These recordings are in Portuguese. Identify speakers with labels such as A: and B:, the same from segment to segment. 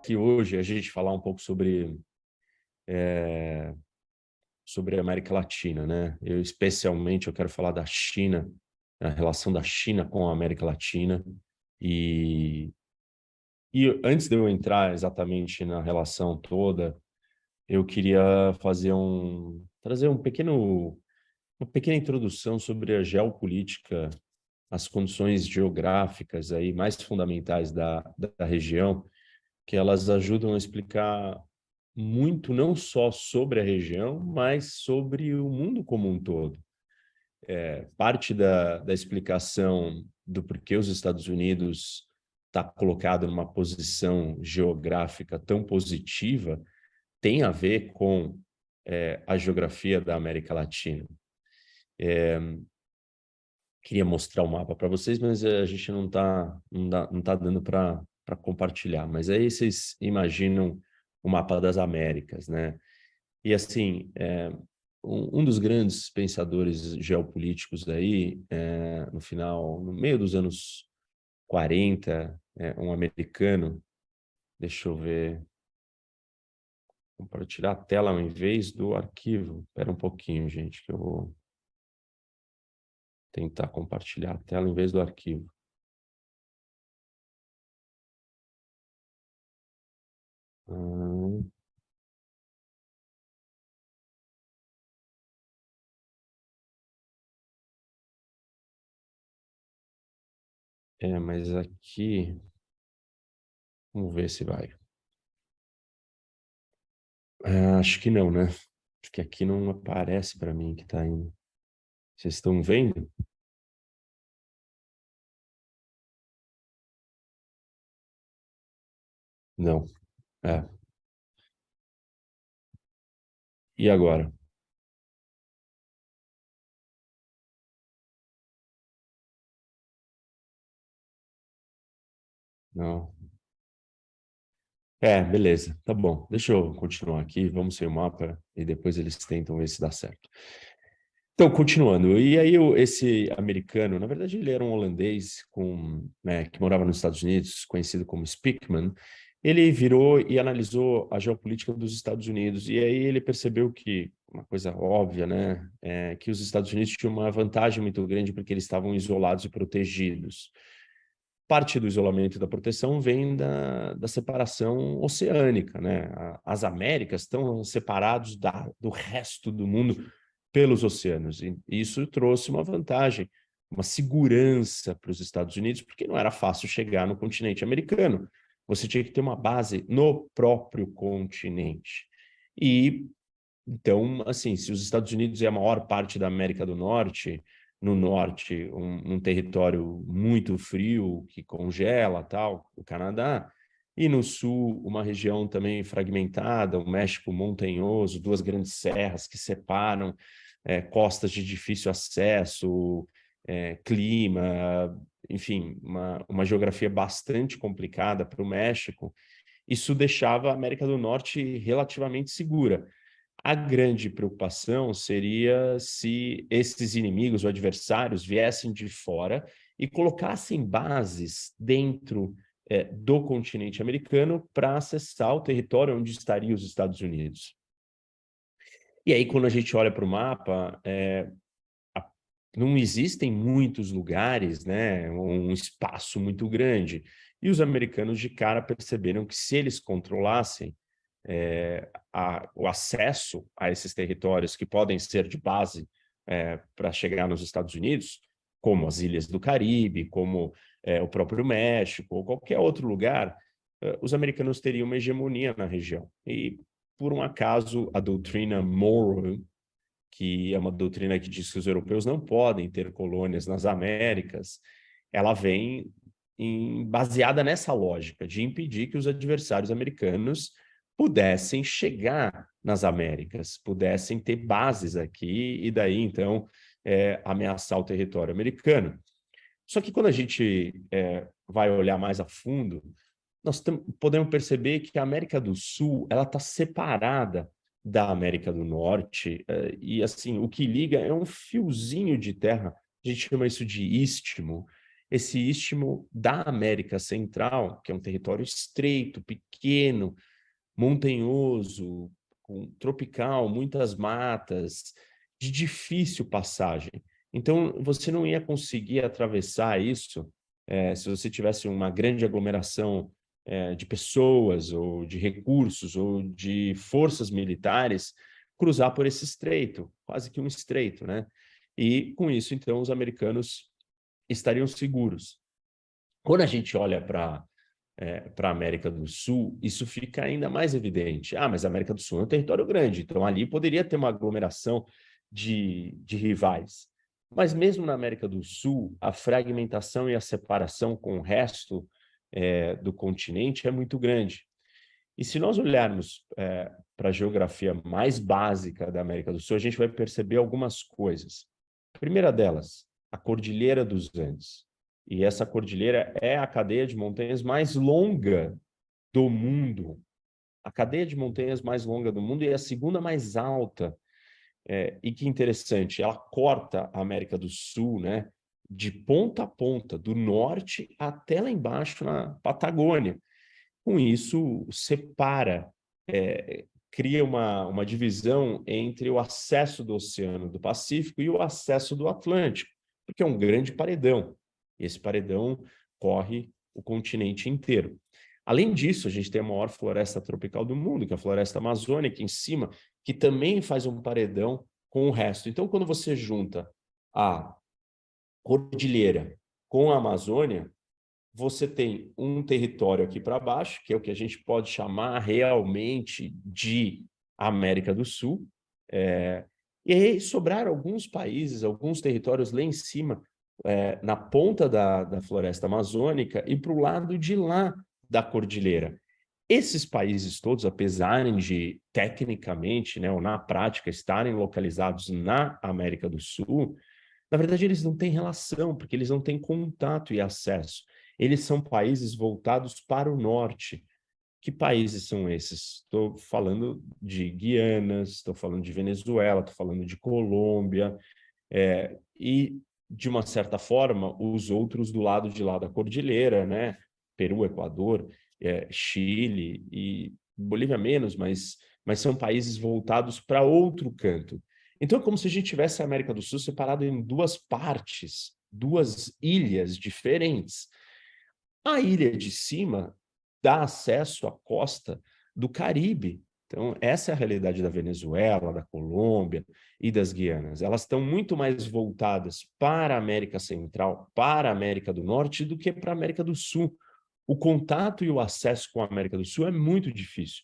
A: aqui hoje a gente falar um pouco sobre a América Latina, né? Especialmente eu quero falar da China, a relação da China com a América Latina. E, e antes de eu entrar exatamente na relação toda, eu queria trazer uma pequena introdução sobre a geopolítica, as condições geográficas aí mais fundamentais da região, que elas ajudam a explicar muito não só sobre a região, mas sobre o mundo como um todo. Parte da explicação do porquê os Estados Unidos está colocado numa posição geográfica tão positiva tem a ver com a geografia da América Latina. Queria mostrar o mapa para vocês, mas a gente não tá dando para compartilhar. Mas aí vocês imaginam o mapa das Américas, né? E assim, um dos grandes pensadores geopolíticos aí, no meio dos anos 40, um americano, deixa eu ver, compartilhar a tela ao invés do arquivo. Espera um pouquinho, gente, que eu vou tentar compartilhar a tela em vez do arquivo. Mas aqui, vamos ver se vai. Acho que não, né? Porque aqui não aparece para mim que está indo. Vocês estão vendo? Não. É. E agora? Não. Beleza. Tá bom. Deixa eu continuar aqui. Vamos sem o mapa e depois eles tentam ver se dá certo. Então, continuando. E aí, esse americano, na verdade, ele era um holandês que morava nos Estados Unidos, conhecido como Speakman. Ele virou e analisou a geopolítica dos Estados Unidos. E aí ele percebeu que, uma coisa óbvia, né, que os Estados Unidos tinham uma vantagem muito grande porque eles estavam isolados e protegidos. Parte do isolamento e da proteção vem da separação oceânica, né? As Américas estão separados do resto do mundo pelos oceanos. E isso trouxe uma vantagem, uma segurança para os Estados Unidos, porque não era fácil chegar no continente americano. Você tinha que ter uma base no próprio continente. E então, assim, se os Estados Unidos é a maior parte da América do Norte, no norte, um território muito frio, que congela, tal, o Canadá, e no sul, uma região também fragmentada, o México montanhoso, duas grandes serras que separam, costas de difícil acesso, clima, enfim, uma geografia bastante complicada para o México. Isso deixava a América do Norte relativamente segura. A grande preocupação seria se esses inimigos ou adversários viessem de fora e colocassem bases dentro do continente americano para acessar o território onde estariam os Estados Unidos. E aí, quando a gente olha para o mapa, não existem muitos lugares, né, um espaço muito grande. E os americanos de cara perceberam que se eles controlassem o acesso a esses territórios que podem ser de base para chegar nos Estados Unidos, como as ilhas do Caribe, como o próprio México, ou qualquer outro lugar, os americanos teriam uma hegemonia na região. E, por um acaso, a doutrina Monroe, que é uma doutrina que diz que os europeus não podem ter colônias nas Américas, ela vem baseada nessa lógica de impedir que os adversários americanos pudessem chegar nas Américas, pudessem ter bases aqui e daí, então, ameaçar o território americano. Só que quando a gente vai olhar mais a fundo, nós podemos perceber que a América do Sul ela está separada da América do Norte, e assim, o que liga é um fiozinho de terra, a gente chama isso de istmo, esse istmo da América Central, que é um território estreito, pequeno, montanhoso, tropical, muitas matas, de difícil passagem. Então, você não ia conseguir atravessar isso se você tivesse uma grande aglomeração de pessoas, ou de recursos, ou de forças militares, cruzar por esse estreito, quase que um estreito, né? E, com isso, então, os americanos estariam seguros. Quando a gente olha para a América do Sul, isso fica ainda mais evidente. Ah, mas a América do Sul é um território grande, então ali poderia ter uma aglomeração de rivais. Mas mesmo na América do Sul, a fragmentação e a separação com o resto do continente é muito grande. E se nós olharmos para a geografia mais básica da América do Sul, a gente vai perceber algumas coisas. A primeira delas, a Cordilheira dos Andes. E essa cordilheira é a cadeia de montanhas mais longa do mundo. A cadeia de montanhas mais longa do mundo e a segunda mais alta. E que interessante, ela corta a América do Sul, né, de ponta a ponta, do norte até lá embaixo na Patagônia. Com isso, separa, cria uma divisão entre o acesso do Oceano do Pacífico e o acesso do Atlântico, porque é um grande paredão. Esse paredão corre o continente inteiro. Além disso, a gente tem a maior floresta tropical do mundo, que é a floresta amazônica, em cima, que também faz um paredão com o resto. Então, quando você junta a cordilheira com a Amazônia, você tem um território aqui para baixo, que é o que a gente pode chamar realmente de América do Sul, e aí sobraram alguns países, alguns territórios lá em cima, na ponta da floresta amazônica e para o lado de lá da cordilheira. Esses países todos, apesar de, tecnicamente, né, ou na prática, estarem localizados na América do Sul, na verdade, eles não têm relação, porque eles não têm contato e acesso. Eles são países voltados para o norte. Que países são esses? Estou falando de Guiana, estou falando de Venezuela, estou falando de Colômbia, e, de uma certa forma, os outros do lado de lá da cordilheira, né? Peru, Equador, Chile e Bolívia menos, mas são países voltados para outro canto. Então, é como se a gente tivesse a América do Sul separado em duas partes, duas ilhas diferentes. A ilha de cima dá acesso à costa do Caribe. Então, essa é a realidade da Venezuela, da Colômbia e das Guianas. Elas estão muito mais voltadas para a América Central, para a América do Norte, do que para a América do Sul. O contato e o acesso com a América do Sul é muito difícil.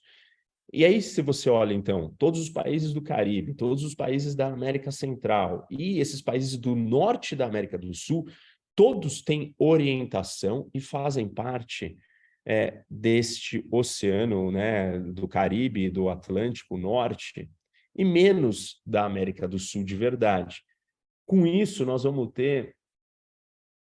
A: E aí, se você olha, então, todos os países do Caribe, todos os países da América Central e esses países do norte da América do Sul, todos têm orientação e fazem parte deste oceano, né, do Caribe e do Atlântico Norte, e menos da América do Sul de verdade. Com isso, nós vamos ter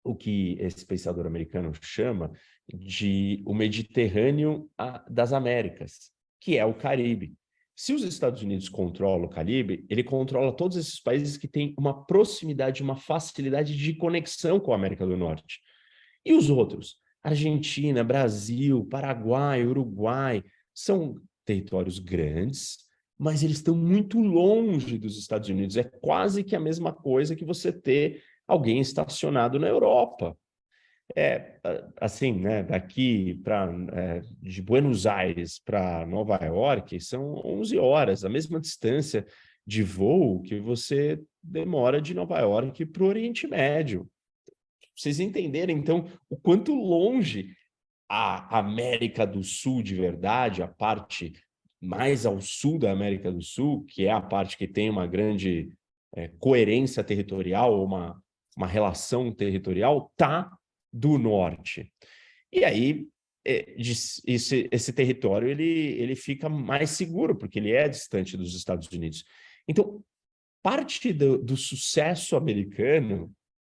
A: o que esse pensador americano chama de o Mediterrâneo das Américas, que é o Caribe. Se os Estados Unidos controlam o Caribe, ele controla todos esses países que têm uma proximidade, uma facilidade de conexão com a América do Norte. E os outros? Argentina, Brasil, Paraguai, Uruguai, são territórios grandes, mas eles estão muito longe dos Estados Unidos. É quase que a mesma coisa que você ter alguém estacionado na Europa. Assim, né, daqui de Buenos Aires para Nova York são 11 horas, a mesma distância de voo que você demora de Nova York para o Oriente Médio. Vocês entenderem, então, o quanto longe a América do Sul de verdade, a parte mais ao sul da América do Sul, que é a parte que tem uma grande coerência territorial, uma relação territorial, está do norte. E aí, esse território ele fica mais seguro, porque ele é distante dos Estados Unidos. Então, parte do sucesso americano,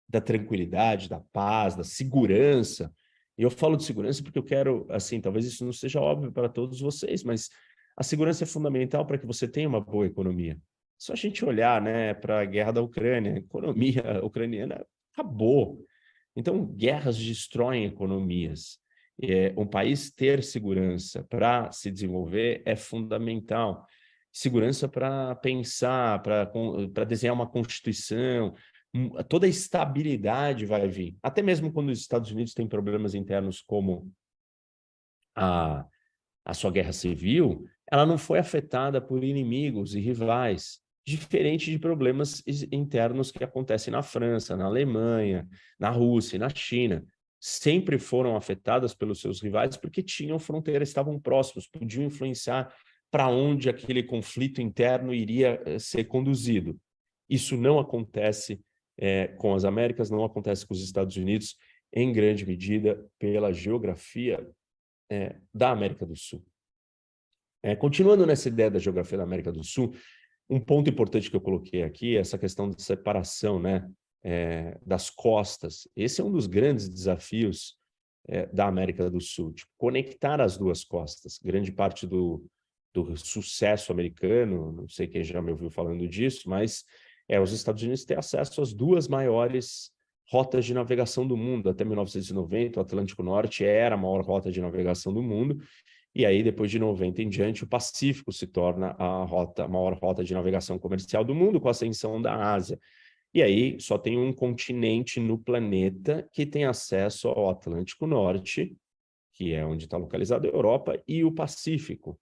A: da tranquilidade, da paz, da segurança, e eu falo de segurança porque eu quero, assim, talvez isso não seja óbvio para todos vocês, mas a segurança é fundamental para que você tenha uma boa economia. Só a gente olhar, né, para a guerra da Ucrânia, a economia ucraniana acabou. Então, guerras destroem economias. Um país ter segurança para se desenvolver é fundamental. Segurança para pensar, para desenhar uma constituição, toda a estabilidade vai vir. Até mesmo quando os Estados Unidos têm problemas internos como a, a sua guerra civil, ela não foi afetada por inimigos e rivais, diferente de problemas internos que acontecem na França, na Alemanha, na Rússia e na China. Sempre foram afetadas pelos seus rivais porque tinham fronteira, estavam próximos, podiam influenciar para onde aquele conflito interno iria ser conduzido. Isso não acontece com as Américas, não acontece com os Estados Unidos, em grande medida pela geografia da América do Sul. Continuando nessa ideia da geografia da América do Sul, um ponto importante que eu coloquei aqui é essa questão de separação, né, das costas. Esse é um dos grandes desafios da América do Sul, tipo, conectar as duas costas. Grande parte do sucesso americano, não sei quem já me ouviu falando disso, mas os Estados Unidos têm acesso às duas maiores rotas de navegação do mundo. Até 1990, o Atlântico Norte era a maior rota de navegação do mundo, e aí, depois de 90 em diante, o Pacífico se torna a maior rota de navegação comercial do mundo, com a ascensão da Ásia. E aí, só tem um continente no planeta que tem acesso ao Atlântico Norte, que é onde está localizada a Europa, e o Pacífico.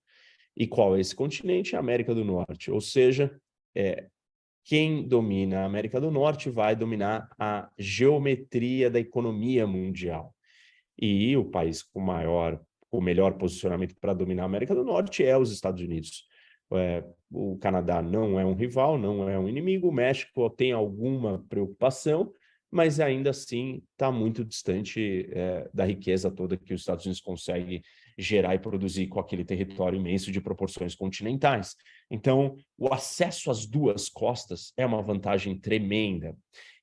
A: E qual é esse continente? A América do Norte. Ou seja, quem domina a América do Norte vai dominar a geometria da economia mundial. E o país com o melhor posicionamento para dominar a América do Norte é os Estados Unidos. O Canadá não é um rival, não é um inimigo, o México tem alguma preocupação, mas ainda assim está muito distante da riqueza toda que os Estados Unidos conseguem gerar e produzir com aquele território imenso de proporções continentais. Então, o acesso às duas costas é uma vantagem tremenda.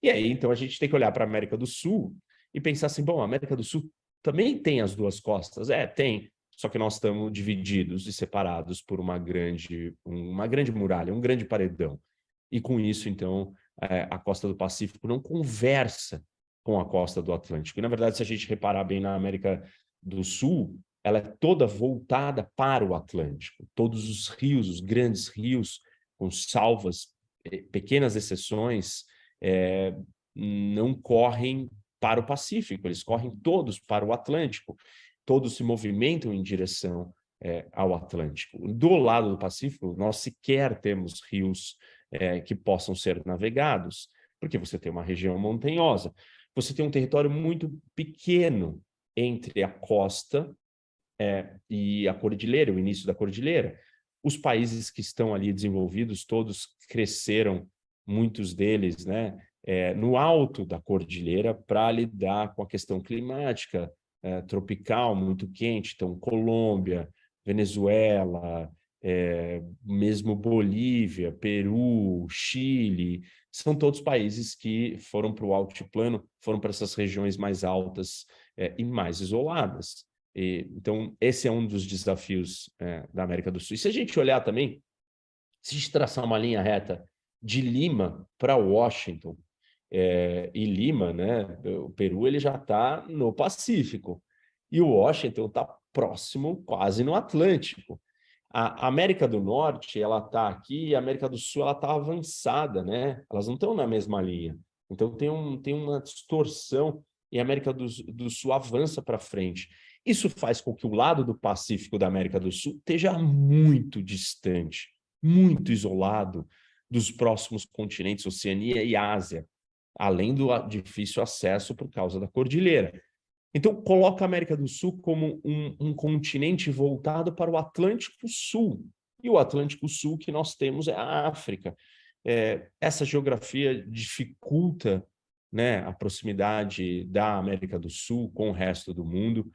A: E aí, então, a gente tem que olhar para a América do Sul e pensar assim, bom, a América do Sul também tem as duas costas? Tem. Só que nós estamos divididos e separados por uma grande muralha, um grande paredão. E com isso, então, a costa do Pacífico não conversa com a costa do Atlântico. E, na verdade, se a gente reparar bem na América do Sul, ela é toda voltada para o Atlântico. Todos os rios, os grandes rios, com salvas, pequenas exceções, não correm para o Pacífico, eles correm todos para o Atlântico, todos se movimentam em direção ao Atlântico. Do lado do Pacífico, nós sequer temos rios que possam ser navegados, porque você tem uma região montanhosa, você tem um território muito pequeno entre a costa e a cordilheira, o início da cordilheira. Os países que estão ali desenvolvidos, todos cresceram, muitos deles, né, no alto da cordilheira para lidar com a questão climática tropical, muito quente. Então, Colômbia, Venezuela, mesmo Bolívia, Peru, Chile, são todos países que foram para o altiplano, foram para essas regiões mais altas e mais isoladas. Então, esse é um dos desafios da América do Sul. E se a gente olhar também, se a gente traçar uma linha reta de Lima para Washington, e Lima, né, o Peru, ele já está no Pacífico, e o Washington está próximo, quase no Atlântico. A América do Norte, ela está aqui, e a América do Sul, ela está avançada, né? Elas não estão na mesma linha. Então, tem uma distorção, e a América do Sul avança para frente. Isso faz com que o lado do Pacífico da América do Sul esteja muito distante, muito isolado dos próximos continentes, Oceania e Ásia, além do difícil acesso por causa da cordilheira. Então, coloca a América do Sul como um continente voltado para o Atlântico Sul. E o Atlântico Sul que nós temos é a África. Essa geografia dificulta, né, a proximidade da América do Sul com o resto do mundo.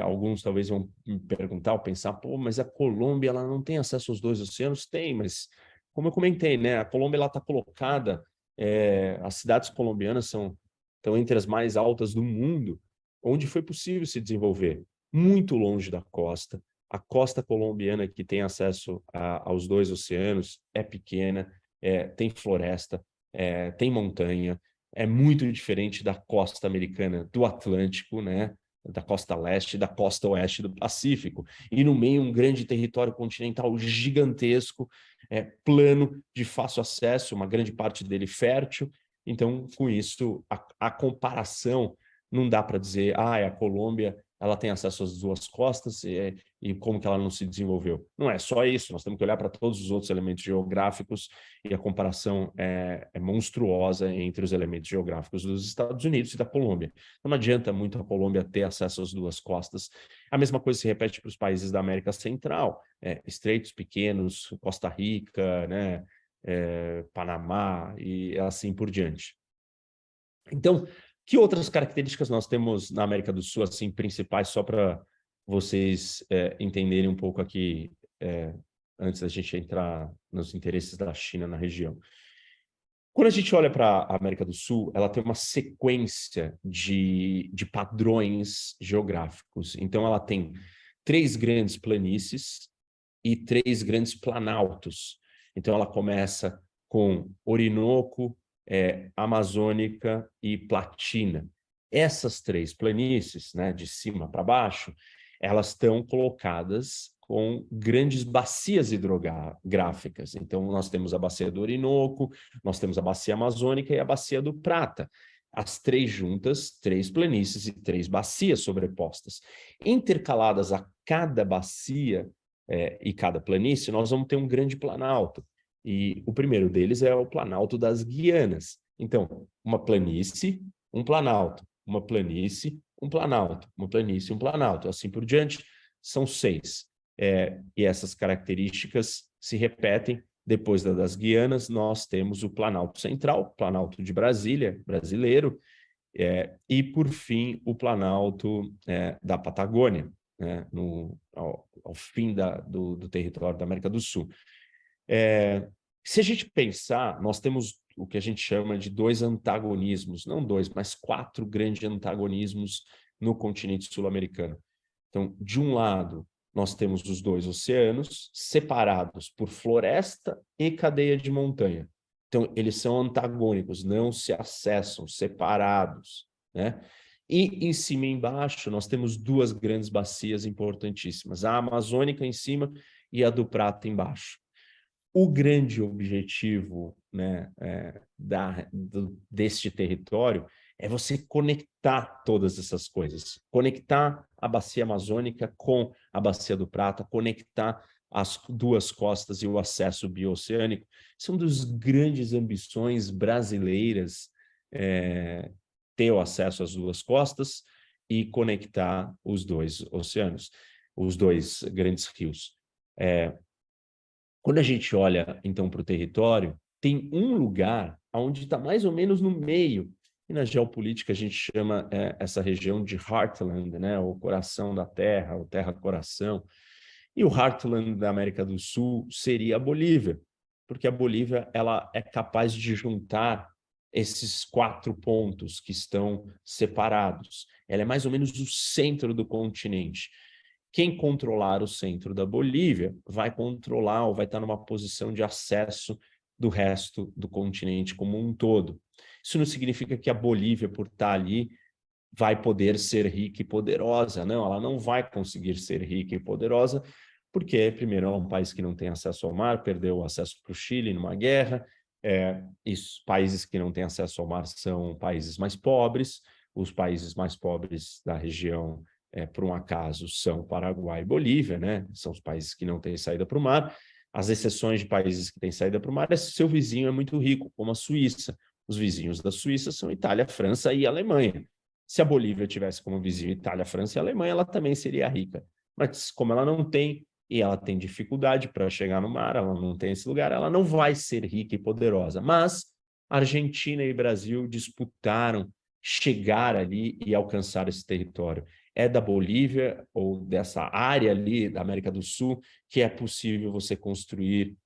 A: Alguns talvez vão me perguntar ou pensar, pô, mas a Colômbia ela não tem acesso aos dois oceanos? Tem, mas como eu comentei, né, a Colômbia está colocada, as cidades colombianas estão entre as mais altas do mundo, onde foi possível se desenvolver, muito longe da costa. A costa colombiana que tem acesso aos dois oceanos é pequena, tem floresta, tem montanha, é muito diferente da costa americana do Atlântico, né? Da costa leste e da costa oeste do Pacífico. E no meio um grande território continental gigantesco, plano, de fácil acesso, uma grande parte dele fértil. Então, com isso, a comparação não dá para dizer, a Colômbia ela tem acesso às duas costas e como que ela não se desenvolveu. Não é só isso, nós temos que olhar para todos os outros elementos geográficos e a comparação é monstruosa entre os elementos geográficos dos Estados Unidos e da Colômbia. Então, não adianta muito a Colômbia ter acesso às duas costas. A mesma coisa se repete para os países da América Central, estreitos pequenos, Costa Rica, né, Panamá e assim por diante. Então, que outras características nós temos na América do Sul, assim, principais, só para vocês entenderem um pouco aqui, antes da gente entrar nos interesses da China na região. Quando a gente olha para a América do Sul, ela tem uma sequência de padrões geográficos. Então, ela tem 3 grandes planícies e 3 grandes planaltos. Então, ela começa com Orinoco, Amazônica e Platina. Essas 3 planícies, né, de cima para baixo, elas estão colocadas com grandes bacias hidrográficas. Então, nós temos a bacia do Orinoco, nós temos a bacia amazônica e a bacia do Prata. As 3 juntas, 3 planícies e 3 bacias sobrepostas. Intercaladas a cada bacia e cada planície, nós vamos ter um grande planalto. E o primeiro deles é o Planalto das Guianas. Então, uma planície, um planalto, uma planície, um planalto, uma planície, um planalto, assim por diante, são 6. E essas características se repetem. Depois das Guianas, nós temos o Planalto Central, Planalto de Brasília, brasileiro, e, por fim, o Planalto da Patagônia, né, ao fim do território da América do Sul. Se a gente pensar, nós temos o que a gente chama de 2 antagonismos, não 2, mas 4 grandes antagonismos no continente sul-americano. Então, de um lado, nós temos os 2 oceanos separados por floresta e cadeia de montanha. Então, eles são antagônicos, não se acessam, separados, né? E em cima e embaixo, nós temos 2 grandes bacias importantíssimas, a amazônica em cima e a do Prata embaixo. O grande objetivo, né, deste território é você conectar todas essas coisas, conectar a bacia amazônica com a bacia do Prata, conectar as 2 costas e o acesso bioceânico. São das grandes ambições brasileiras, ter o acesso às 2 costas e conectar os 2 oceanos, os 2 grandes rios. Quando a gente olha, então, para o território, tem um lugar onde está mais ou menos no meio, e na geopolítica a gente chama essa região de Heartland, né? O coração da terra, o terra-coração. E o Heartland da América do Sul seria a Bolívia, porque a Bolívia ela é capaz de juntar esses 4 pontos que estão separados. Ela é mais ou menos o centro do continente. Quem controlar o centro da Bolívia vai controlar ou vai estar numa posição de acesso do resto do continente como um todo. Isso não significa que a Bolívia, por estar ali, vai poder ser rica e poderosa. Não, ela não vai conseguir ser rica e poderosa, porque, primeiro, ela é um país que não tem acesso ao mar, perdeu o acesso para o Chile numa guerra, e os países que não têm acesso ao mar são países mais pobres, os países mais pobres da região, por um acaso, são Paraguai e Bolívia, né? São os países que não têm saída para o mar. As exceções de países que têm saída para o mar é se seu vizinho é muito rico, como a Suíça. Os vizinhos da Suíça são Itália, França e Alemanha. Se a Bolívia tivesse como vizinho Itália, França e Alemanha, ela também seria rica. Mas como ela não tem, e ela tem dificuldade para chegar no mar, ela não tem esse lugar, ela não vai ser rica e poderosa. Mas Argentina e Brasil disputaram chegar ali e alcançar esse território. É da Bolívia ou dessa área ali da América do Sul que é possível você construir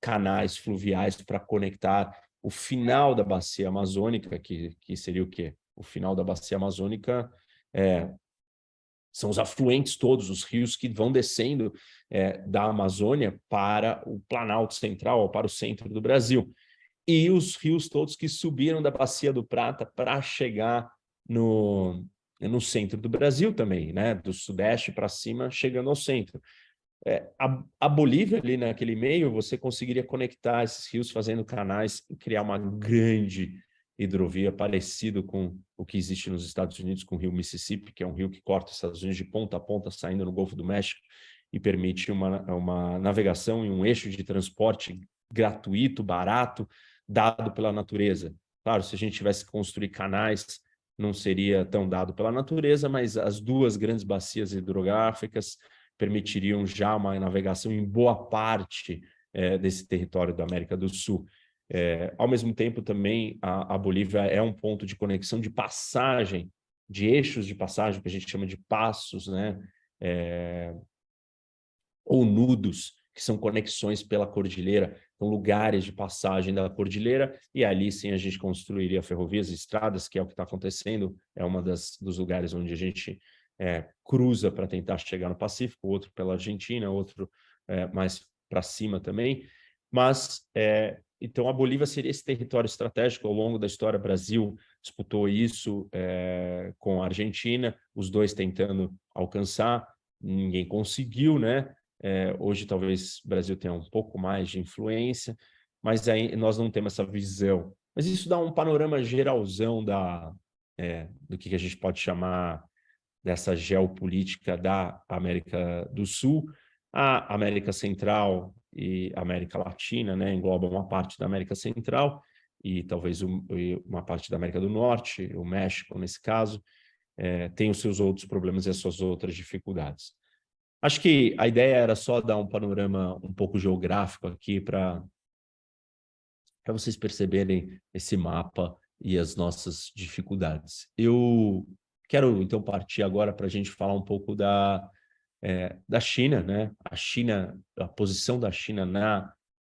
A: canais fluviais para conectar o final da bacia amazônica, que seria o quê? O final da bacia amazônica são os afluentes todos, os rios que vão descendo da Amazônia para o Planalto Central, ou para o centro do Brasil. e os rios todos que subiram da Bacia do Prata para chegar no centro do Brasil também, né? Do sudeste para cima, chegando ao centro. A Bolívia, ali naquele meio, você conseguiria conectar esses rios fazendo canais e criar uma grande hidrovia parecido com o que existe nos Estados Unidos, com o rio Mississippi, que é um rio que corta os Estados Unidos de ponta a ponta, saindo no Golfo do México, e permite uma navegação e um eixo de transporte gratuito, barato, dado pela natureza. Claro, se a gente tivesse que construir canais, não seria tão dado pela natureza, mas as duas grandes bacias hidrográficas permitiriam já uma navegação em boa parte desse território da América do Sul. Ao mesmo tempo, também, a Bolívia é um ponto de conexão de passagem, de eixos de passagem, que a gente chama de passos, né? Ou nudos, que são conexões pela cordilheira, são lugares de passagem da cordilheira, e ali sim a gente construiria ferrovias e estradas, que é o que está acontecendo, é uma dos lugares onde a gente cruza para tentar chegar no Pacífico, outro pela Argentina, outro mais para cima também. Mas, então, a Bolívia seria esse território estratégico. Ao longo da história, o Brasil disputou isso com a Argentina, os dois tentando alcançar, ninguém conseguiu, né? Hoje, talvez, o Brasil tenha um pouco mais de influência, mas aí nós não temos essa visão. Mas isso dá um panorama geralzão do que a gente pode chamar dessa geopolítica da América do Sul. A América Central e América Latina, né, engloba uma parte da América Central e talvez uma parte da América do Norte, o México, nesse caso, tem os seus outros problemas e as suas outras dificuldades. Acho que a ideia era só dar um panorama um pouco geográfico aqui para vocês perceberem esse mapa e as nossas dificuldades. Eu quero, então, partir agora para a gente falar um pouco da China, né? A China, a posição da China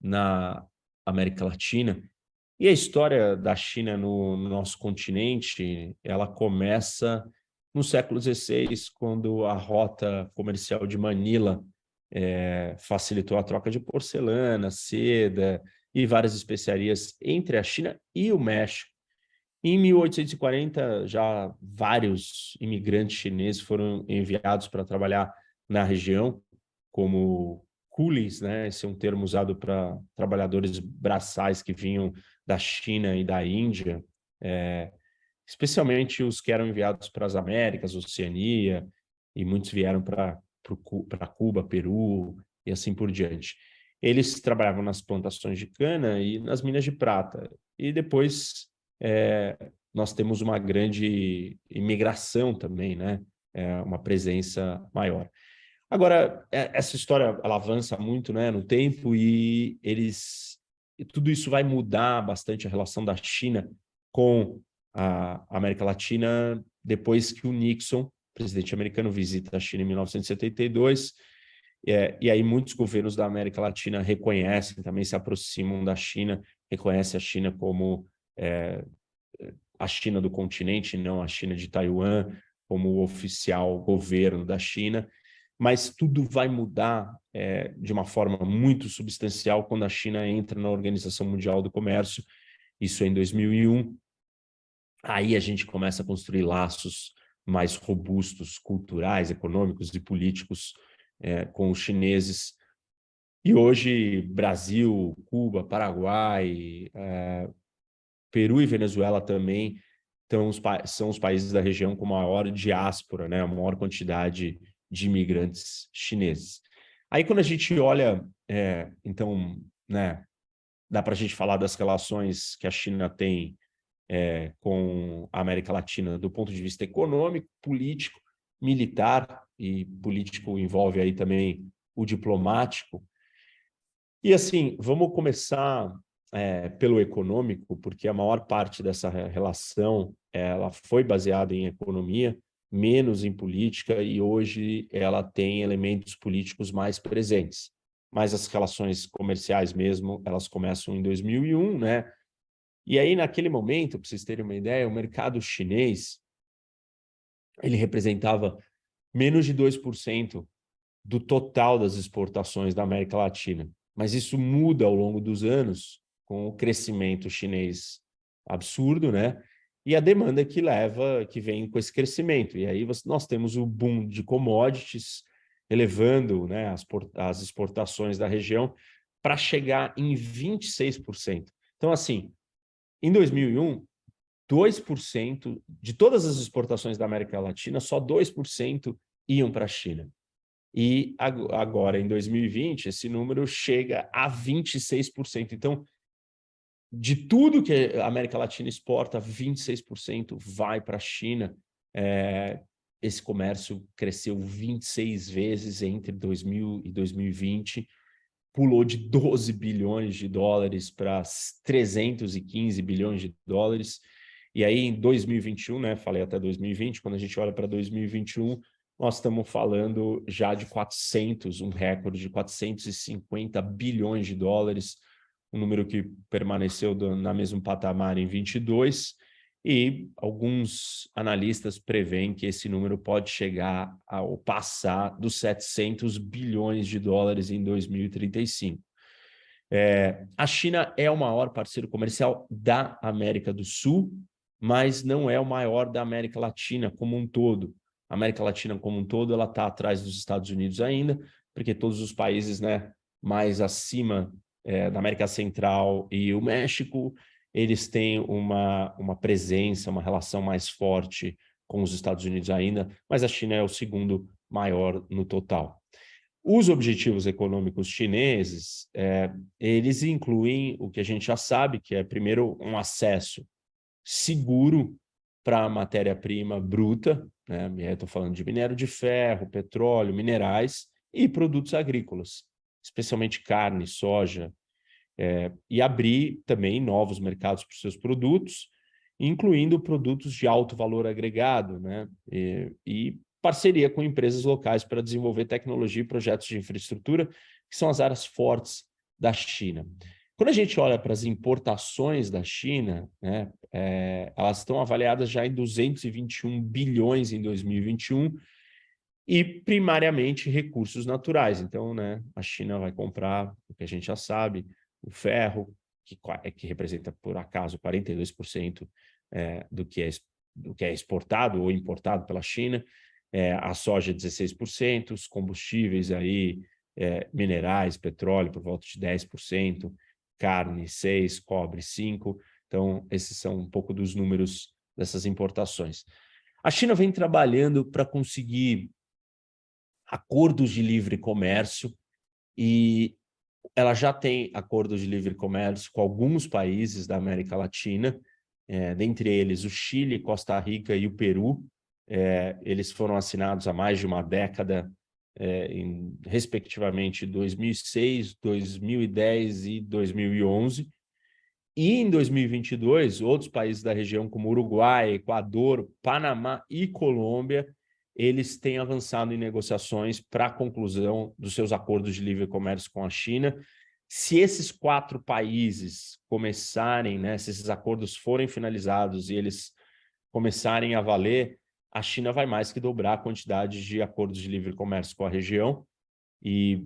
A: na América Latina. E a história da China no nosso continente, ela começa no século XVI, quando a rota comercial de Manila facilitou a troca de porcelana, seda e várias especiarias entre a China e o México. Em 1840, já vários imigrantes chineses foram enviados para trabalhar na região, como coolies, né? Esse é um termo usado para trabalhadores braçais que vinham da China e da Índia, especialmente os que eram enviados para as Américas, Oceania, e muitos vieram para Cuba, Peru e assim por diante. Eles trabalhavam nas plantações de cana e nas minas de prata. E depois nós temos uma grande imigração também, né? Uma presença maior. Agora, essa história ela avança muito, né, no tempo e tudo isso vai mudar bastante a relação da China com a América Latina depois que o Nixon, presidente americano, visita a China em 1972. E aí muitos governos da América Latina reconhecem, também se aproximam da China, reconhecem a China como a China do continente, não a China de Taiwan, como o oficial governo da China. Mas tudo vai mudar de uma forma muito substancial quando a China entra na Organização Mundial do Comércio, isso é em 2001. Aí a gente começa a construir laços mais robustos, culturais, econômicos e políticos com os chineses. E hoje, Brasil, Cuba, Paraguai, Peru e Venezuela também são os países da região com maior diáspora, né? A maior quantidade de imigrantes chineses. Aí, quando a gente olha, então, né, dá para a gente falar das relações que a China tem com a América Latina do ponto de vista econômico, político, militar, e político envolve aí também o diplomático. E assim, vamos começar pelo econômico, porque a maior parte dessa relação ela foi baseada em economia, menos em política, e hoje ela tem elementos políticos mais presentes. Mas as relações comerciais mesmo, elas começam em 2001, né? E aí, naquele momento, para vocês terem uma ideia, o mercado chinês, ele representava menos de 2% do total das exportações da América Latina. Mas isso muda ao longo dos anos, com o crescimento chinês absurdo, né? E a demanda que vem com esse crescimento. E aí nós temos o boom de commodities elevando, né, as exportações da região para chegar em 26%. Então, assim, em 2001, 2% de todas as exportações da América Latina, só 2% iam para a China. E agora, em 2020, esse número chega a 26%. Então, de tudo que a América Latina exporta, 26% vai para a China. Esse comércio cresceu 26 vezes entre 2000 e 2020, pulou de 12 bilhões de dólares para 315 bilhões de dólares. E aí, em 2021, né, falei até 2020, quando a gente olha para 2021, nós estamos falando já de um recorde de 450 bilhões de dólares, um número que permaneceu na mesmo patamar em 22, e alguns analistas preveem que esse número pode chegar ao passar dos 700 bilhões de dólares em 2035. A China é o maior parceiro comercial da América do Sul, mas não é o maior da América Latina como um todo. A América Latina como um todo ela está atrás dos Estados Unidos ainda, porque todos os países, né, mais acima da América Central e o México, eles têm uma presença, uma relação mais forte com os Estados Unidos ainda, mas a China é o segundo maior no total. Os objetivos econômicos chineses, eles incluem o que a gente já sabe, que é, primeiro, um acesso seguro para a matéria-prima bruta, né? Estou falando de minério de ferro, petróleo, minerais e produtos agrícolas, especialmente carne, soja, e abrir também novos mercados para os seus produtos, incluindo produtos de alto valor agregado, né? E parceria com empresas locais para desenvolver tecnologia e projetos de infraestrutura, que são as áreas fortes da China. Quando a gente olha para as importações da China, né, elas estão avaliadas já em 221 bilhões em 2021, e primariamente recursos naturais. Então, né, a China vai comprar, o que a gente já sabe, o ferro, que representa, por acaso, 42% do que é exportado ou importado pela China, a soja 16%, os combustíveis aí, minerais, petróleo por volta de 10%, carne 6%, cobre 5%. Então, esses são um pouco dos números dessas importações. A China vem trabalhando para conseguir acordos de livre comércio, e ela já tem acordos de livre comércio com alguns países da América Latina, dentre eles o Chile, Costa Rica e o Peru. Eles foram assinados há mais de uma década, respectivamente 2006, 2010 e 2011. E em 2022, outros países da região, como Uruguai, Equador, Panamá e Colômbia, eles têm avançado em negociações para a conclusão dos seus acordos de livre comércio com a China. Se esses 4 países começarem, né, se esses acordos forem finalizados e eles começarem a valer, a China vai mais que dobrar a quantidade de acordos de livre comércio com a região. E,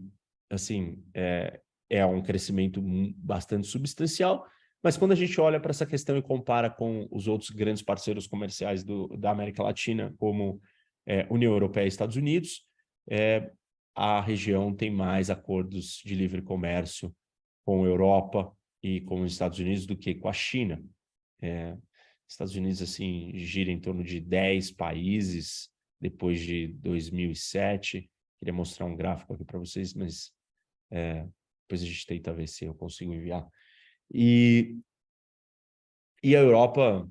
A: assim, é um crescimento bastante substancial. Mas quando a gente olha para essa questão e compara com os outros grandes parceiros comerciais da América Latina, como União Europeia e Estados Unidos, a região tem mais acordos de livre comércio com a Europa e com os Estados Unidos do que com a China. Estados Unidos, assim, gira em torno de 10 países depois de 2007. Queria mostrar um gráfico aqui para vocês, mas depois a gente tenta ver se eu consigo enviar. E a Europa,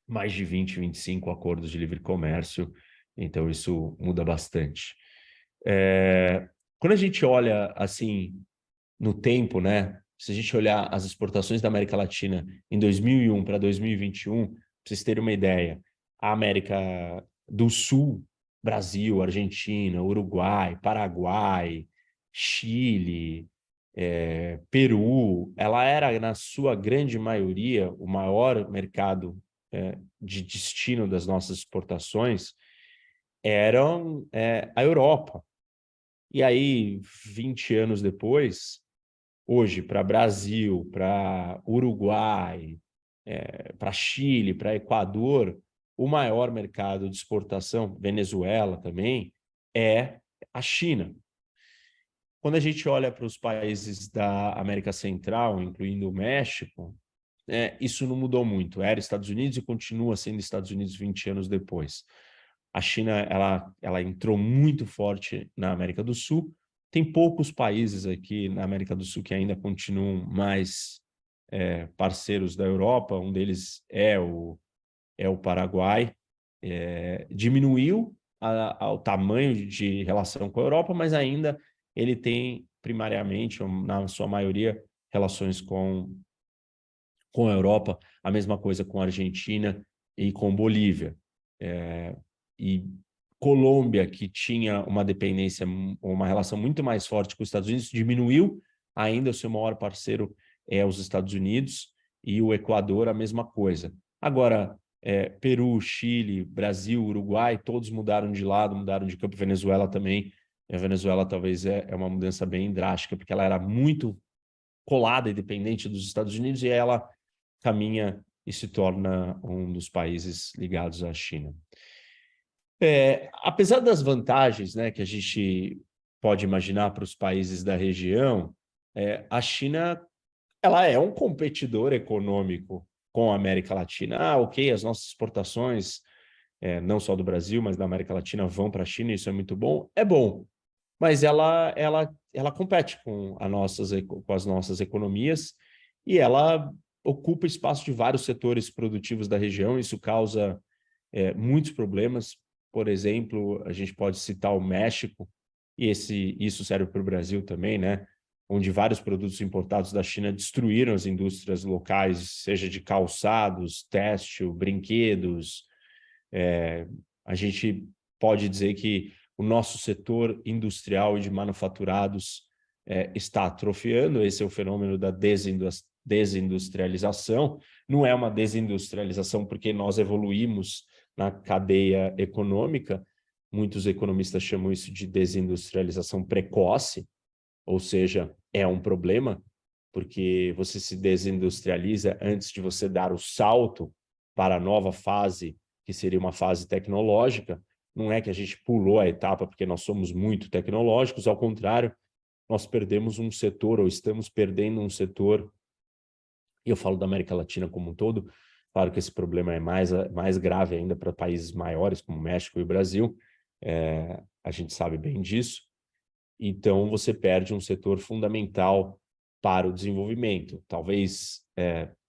A: mais de 20, 25 acordos de livre comércio, então isso muda bastante. Quando a gente olha, assim, no tempo, né? Se a gente olhar as exportações da América Latina em 2001 para 2021, para vocês terem uma ideia, a América do Sul, Brasil, Argentina, Uruguai, Paraguai, Chile, Peru, ela era, na sua grande maioria, o maior mercado de destino das nossas exportações, eram a Europa. E aí, 20 anos depois, hoje para Brasil, para Uruguai, para Chile, para Equador, o maior mercado de exportação, Venezuela também, é a China. Quando a gente olha para os países da América Central, incluindo o México, isso não mudou muito. Era Estados Unidos e continua sendo Estados Unidos 20 anos depois. A China ela entrou muito forte na América do Sul. Tem poucos países aqui na América do Sul que ainda continuam mais parceiros da Europa. Um deles é o Paraguai. Diminuiu o tamanho de relação com a Europa, mas ainda ele tem primariamente, na sua maioria, relações com a Europa, a mesma coisa com a Argentina e com Bolívia. E Colômbia, que tinha uma dependência, uma relação muito mais forte com os Estados Unidos, diminuiu, ainda o seu maior parceiro é os Estados Unidos, e o Equador a mesma coisa. Agora, Peru, Chile, Brasil, Uruguai, todos mudaram de lado, mudaram de campo. Venezuela também. A Venezuela talvez é uma mudança bem drástica, porque ela era muito colada e dependente dos Estados Unidos, e ela caminha e se torna um dos países ligados à China. Apesar das vantagens, né, que a gente pode imaginar para os países da região, a China ela é um competidor econômico com a América Latina. Ok, as nossas exportações, não só do Brasil, mas da América Latina, vão para a China, isso é muito bom. É bom, mas ela compete com as nossas economias e ela ocupa espaço de vários setores produtivos da região. Isso causa muitos problemas. Por exemplo, a gente pode citar o México, e isso serve para o Brasil também, né? Onde vários produtos importados da China destruíram as indústrias locais, seja de calçados, têxtil, brinquedos. A gente pode dizer que o nosso setor industrial e de manufaturados está atrofiando. Esse é o fenômeno da desindustrialização. Não é uma desindustrialização porque nós evoluímos na cadeia econômica. Muitos economistas chamam isso de desindustrialização precoce, ou seja, é um problema, porque você se desindustrializa antes de você dar o salto para a nova fase, que seria uma fase tecnológica. Não é que a gente pulou a etapa porque nós somos muito tecnológicos, ao contrário, nós perdemos um setor, ou estamos perdendo um setor, e eu falo da América Latina como um todo. Claro que esse problema é mais grave ainda para países maiores, como o México e o Brasil, a gente sabe bem disso. Então, você perde um setor fundamental para o desenvolvimento. Talvez,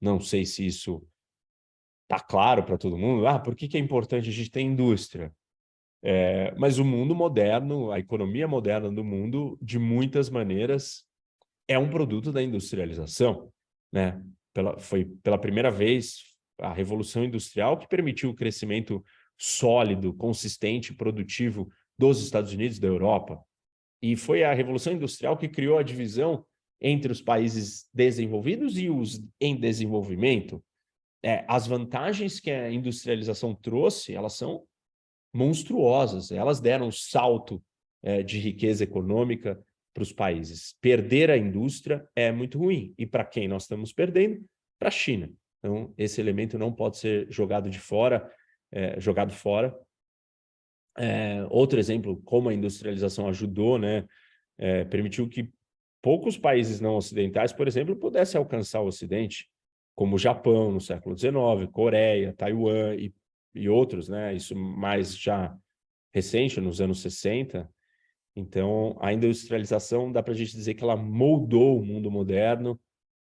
A: não sei se isso está claro para todo mundo. Por que é importante a gente ter indústria? Mas o mundo moderno, a economia moderna do mundo, de muitas maneiras, é um produto da industrialização, né? Foi pela primeira vez a Revolução Industrial que permitiu o crescimento sólido, consistente, produtivo dos Estados Unidos e da Europa. E foi a Revolução Industrial que criou a divisão entre os países desenvolvidos e os em desenvolvimento. As vantagens que a industrialização trouxe, elas são monstruosas. Elas deram um salto de riqueza econômica para os países. Perder a indústria é muito ruim. E para quem nós estamos perdendo? Para a China. Então, esse elemento não pode ser jogado fora. Outro exemplo, como a industrialização ajudou, né, permitiu que poucos países não ocidentais, por exemplo, pudessem alcançar o Ocidente, como o Japão no século XIX, Coreia, Taiwan e outros, né? Isso mais já recente, nos anos 60. Então, a industrialização, dá para a gente dizer que ela moldou o mundo moderno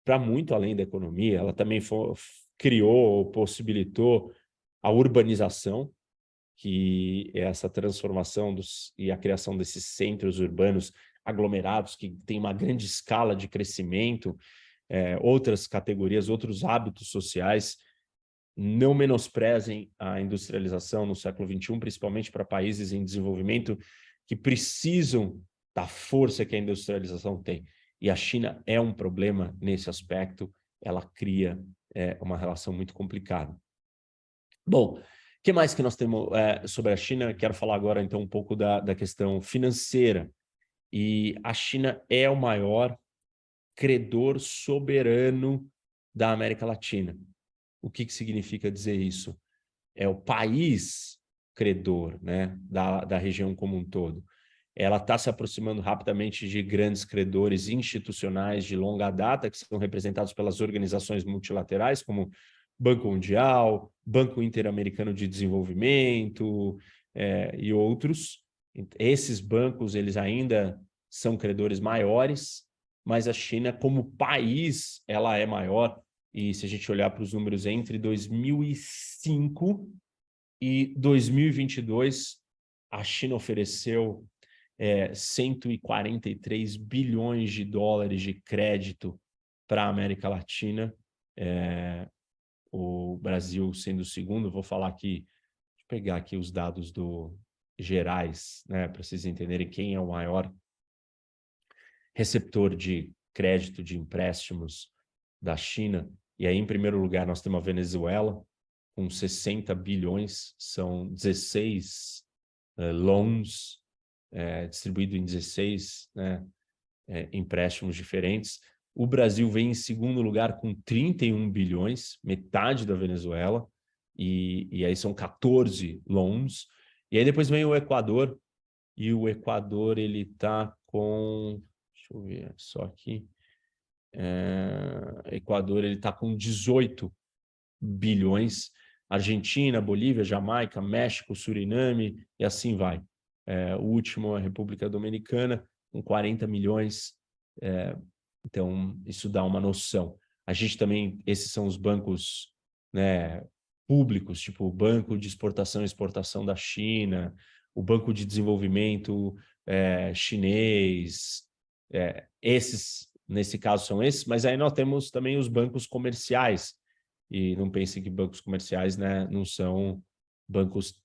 A: para muito além da economia. Ela também criou, possibilitou a urbanização, que é essa transformação e a criação desses centros urbanos aglomerados que tem uma grande escala de crescimento, outras categorias, outros hábitos sociais. Não menosprezem a industrialização no século XXI, principalmente para países em desenvolvimento que precisam da força que a industrialização tem. E a China é um problema nesse aspecto, ela cria uma relação muito complicada. Bom, o que mais que nós temos sobre a China? Quero falar agora, então, um pouco da questão financeira. E a China é o maior credor soberano da América Latina. O que significa dizer isso? É o país credor, né, da região como um todo. Ela está se aproximando rapidamente de grandes credores institucionais de longa data, que são representados pelas organizações multilaterais, como Banco Mundial, Banco Interamericano de Desenvolvimento e outros. Esses bancos, eles ainda são credores maiores, mas a China, como país, ela é maior. E se a gente olhar para os números entre 2005 e 2022, a China ofereceu 143 bilhões de dólares de crédito para a América Latina, o Brasil sendo o segundo. Vou falar aqui, deixa eu pegar aqui os dados gerais, né, para vocês entenderem quem é o maior receptor de crédito, de empréstimos da China. E aí, em primeiro lugar, nós temos a Venezuela, com 60 bilhões, são 16 loans distribuídos em 16 empréstimos diferentes. O Brasil vem em segundo lugar com 31 bilhões, metade da Venezuela, e aí são 14 loans. E aí depois vem o Equador, e o Equador ele está com... Deixa eu ver só aqui. Equador ele está com 18 bilhões. Argentina, Bolívia, Jamaica, México, Suriname, e assim vai. O último é a República Dominicana, com 40 milhões. Então, isso dá uma noção. A gente também, esses são os bancos, né, públicos, tipo o Banco de Exportação e Exportação da China, o Banco de Desenvolvimento chinês, esses, nesse caso, são esses, mas aí nós temos também os bancos comerciais, e não pense que bancos comerciais, né, não são bancos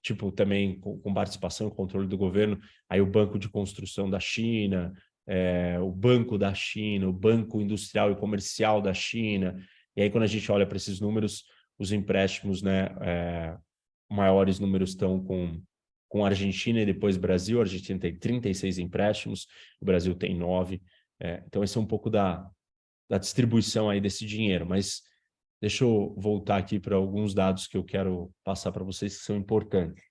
A: tipo também com participação e controle do governo. Aí o Banco de Construção da China, o Banco da China, o Banco Industrial e Comercial da China. E aí quando a gente olha para esses números, os empréstimos, né, maiores números estão com a Argentina e depois Brasil. A Argentina tem 36 empréstimos, o Brasil tem 9. Então esse é um pouco da distribuição aí desse dinheiro, mas deixa eu voltar aqui para alguns dados que eu quero passar para vocês que são importantes.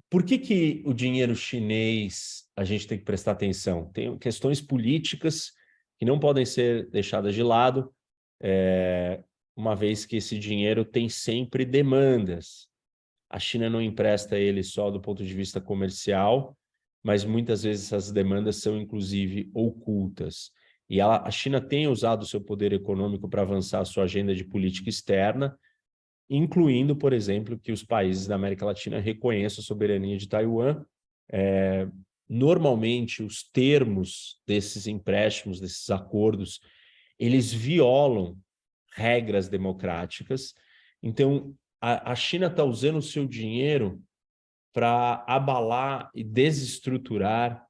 A: Por que o dinheiro chinês a gente tem que prestar atenção? Tem questões políticas que não podem ser deixadas de lado, uma vez que esse dinheiro tem sempre demandas. A China não empresta ele só do ponto de vista comercial, mas muitas vezes essas demandas são, inclusive, ocultas. E a China tem usado o seu poder econômico para avançar a sua agenda de política externa, incluindo, por exemplo, que os países da América Latina reconheçam a soberania de Taiwan. Normalmente, os termos desses empréstimos, desses acordos, eles violam regras democráticas. Então, a China está usando o seu dinheiro para abalar e desestruturar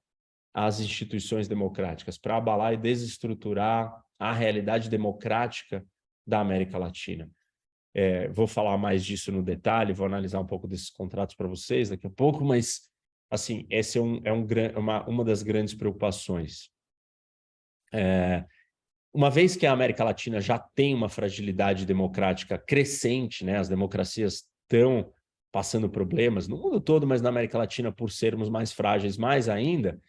A: as instituições democráticas, para abalar e desestruturar a realidade democrática da América Latina. Vou falar mais disso no detalhe, vou analisar um pouco desses contratos para vocês daqui a pouco, mas, assim, essa uma das grandes preocupações. Uma vez que a América Latina já tem uma fragilidade democrática crescente, né? As democracias estão passando problemas no mundo todo, mas na América Latina, por sermos mais frágeis, mais ainda,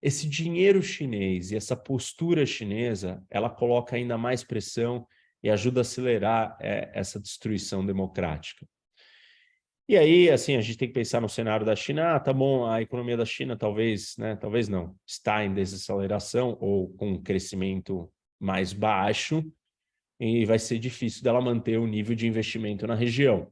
A: esse dinheiro chinês e essa postura chinesa, ela coloca ainda mais pressão e ajuda a acelerar essa destruição democrática. E aí, assim, a gente tem que pensar no cenário da China. Tá bom, a economia da China talvez, né, talvez não, está em desaceleração ou com um crescimento mais baixo, e vai ser difícil dela manter o nível de investimento na região.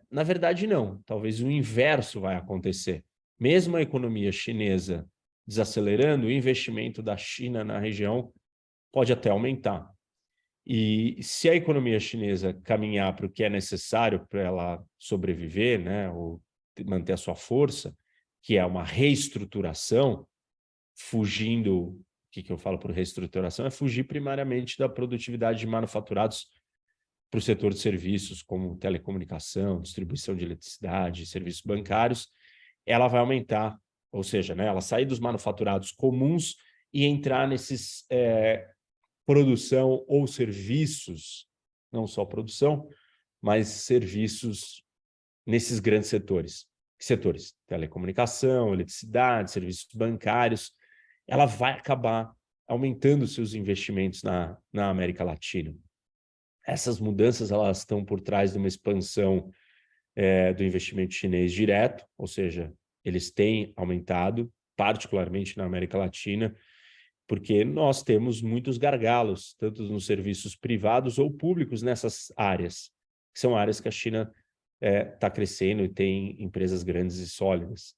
A: Na verdade, não. Talvez o inverso vai acontecer. Mesmo a economia chinesa desacelerando, o investimento da China na região pode até aumentar. E se a economia chinesa caminhar para o que é necessário para ela sobreviver, né, ou manter a sua força, que é uma reestruturação, fugindo, o que eu falo por reestruturação? É fugir primariamente da produtividade de manufaturados para o setor de serviços, como telecomunicação, distribuição de eletricidade, serviços bancários. Ela vai aumentar ou seja, né, ela sair dos manufaturados comuns e entrar nesses produção ou serviços, não só produção, mas serviços nesses grandes setores, telecomunicação, eletricidade, serviços bancários, ela vai acabar aumentando seus investimentos na América Latina. Essas mudanças elas estão por trás de uma expansão do investimento chinês direto, ou seja, eles têm aumentado, particularmente na América Latina, porque nós temos muitos gargalos, tanto nos serviços privados ou públicos nessas áreas, que são áreas que a China está crescendo e tem empresas grandes e sólidas.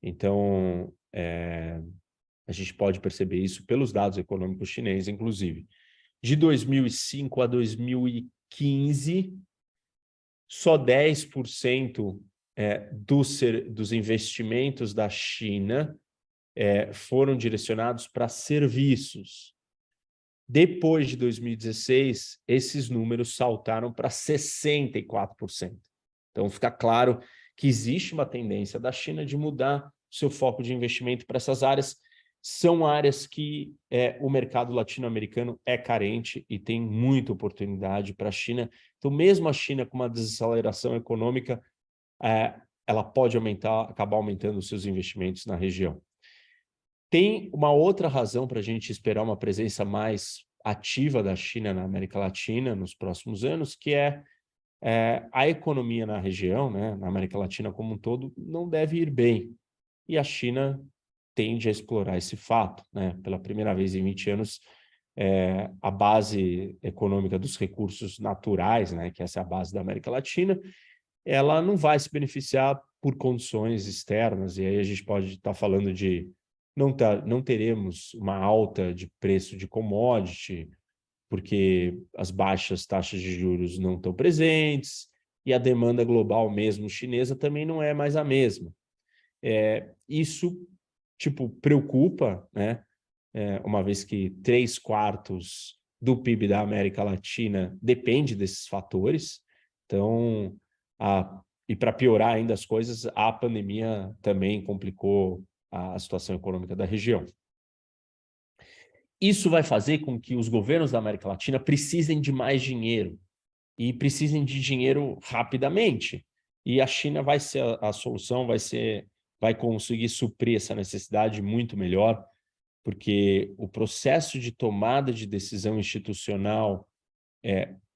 A: Então, a gente pode perceber isso pelos dados econômicos chineses, inclusive. De 2005 a 2015, só 10% dos investimentos da China foram direcionados para serviços. Depois de 2016, esses números saltaram para 64%. Então, fica claro que existe uma tendência da China de mudar seu foco de investimento para essas áreas. São áreas que o mercado latino-americano é carente e tem muita oportunidade para a China. Então, mesmo a China com uma desaceleração econômica, ela pode acabar aumentando os seus investimentos na região. Tem uma outra razão para a gente esperar uma presença mais ativa da China na América Latina nos próximos anos, que a economia na região, né, na América Latina como um todo, não deve ir bem. E a China tende a explorar esse fato, né? Pela primeira vez em 20 anos, a base econômica dos recursos naturais, né, que essa é a base da América Latina, ela não vai se beneficiar por condições externas, e aí a gente pode estar falando de não teremos uma alta de preço de commodity, porque as baixas taxas de juros não estão presentes, e a demanda global mesmo chinesa também não é mais a mesma. Isso, preocupa, né? Uma vez que 3/4 do PIB da América Latina depende desses fatores. Então, e para piorar ainda as coisas, a pandemia também complicou a situação econômica da região. Isso vai fazer com que os governos da América Latina precisem de mais dinheiro, e precisem de dinheiro rapidamente. E a China vai ser a solução, vai conseguir suprir essa necessidade muito melhor, porque o processo de tomada de decisão institucional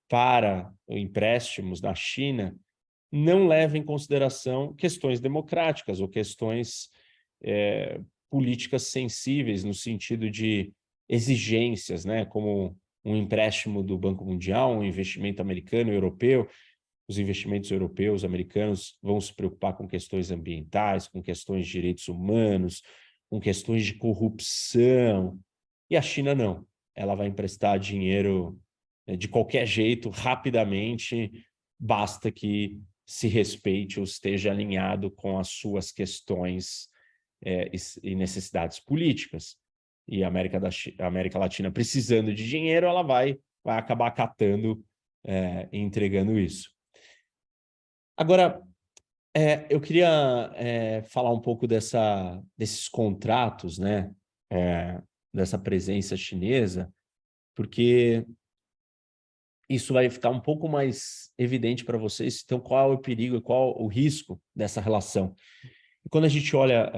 A: para empréstimos na China não leva em consideração questões democráticas ou questões políticas sensíveis, no sentido de exigências, né, como um empréstimo do Banco Mundial, um investimento americano e europeu. Os investimentos europeus, americanos, vão se preocupar com questões ambientais, com questões de direitos humanos, com questões de corrupção. E a China não. Ela vai emprestar dinheiro de qualquer jeito, rapidamente, basta que se respeite ou esteja alinhado com as suas questões e necessidades políticas. E a América Latina precisando de dinheiro, ela vai acabar catando e entregando isso. Agora, eu queria falar um pouco desses contratos, né, dessa presença chinesa, porque isso vai ficar um pouco mais evidente para vocês. Então, qual é o perigo e qual o risco dessa relação? E quando a gente olha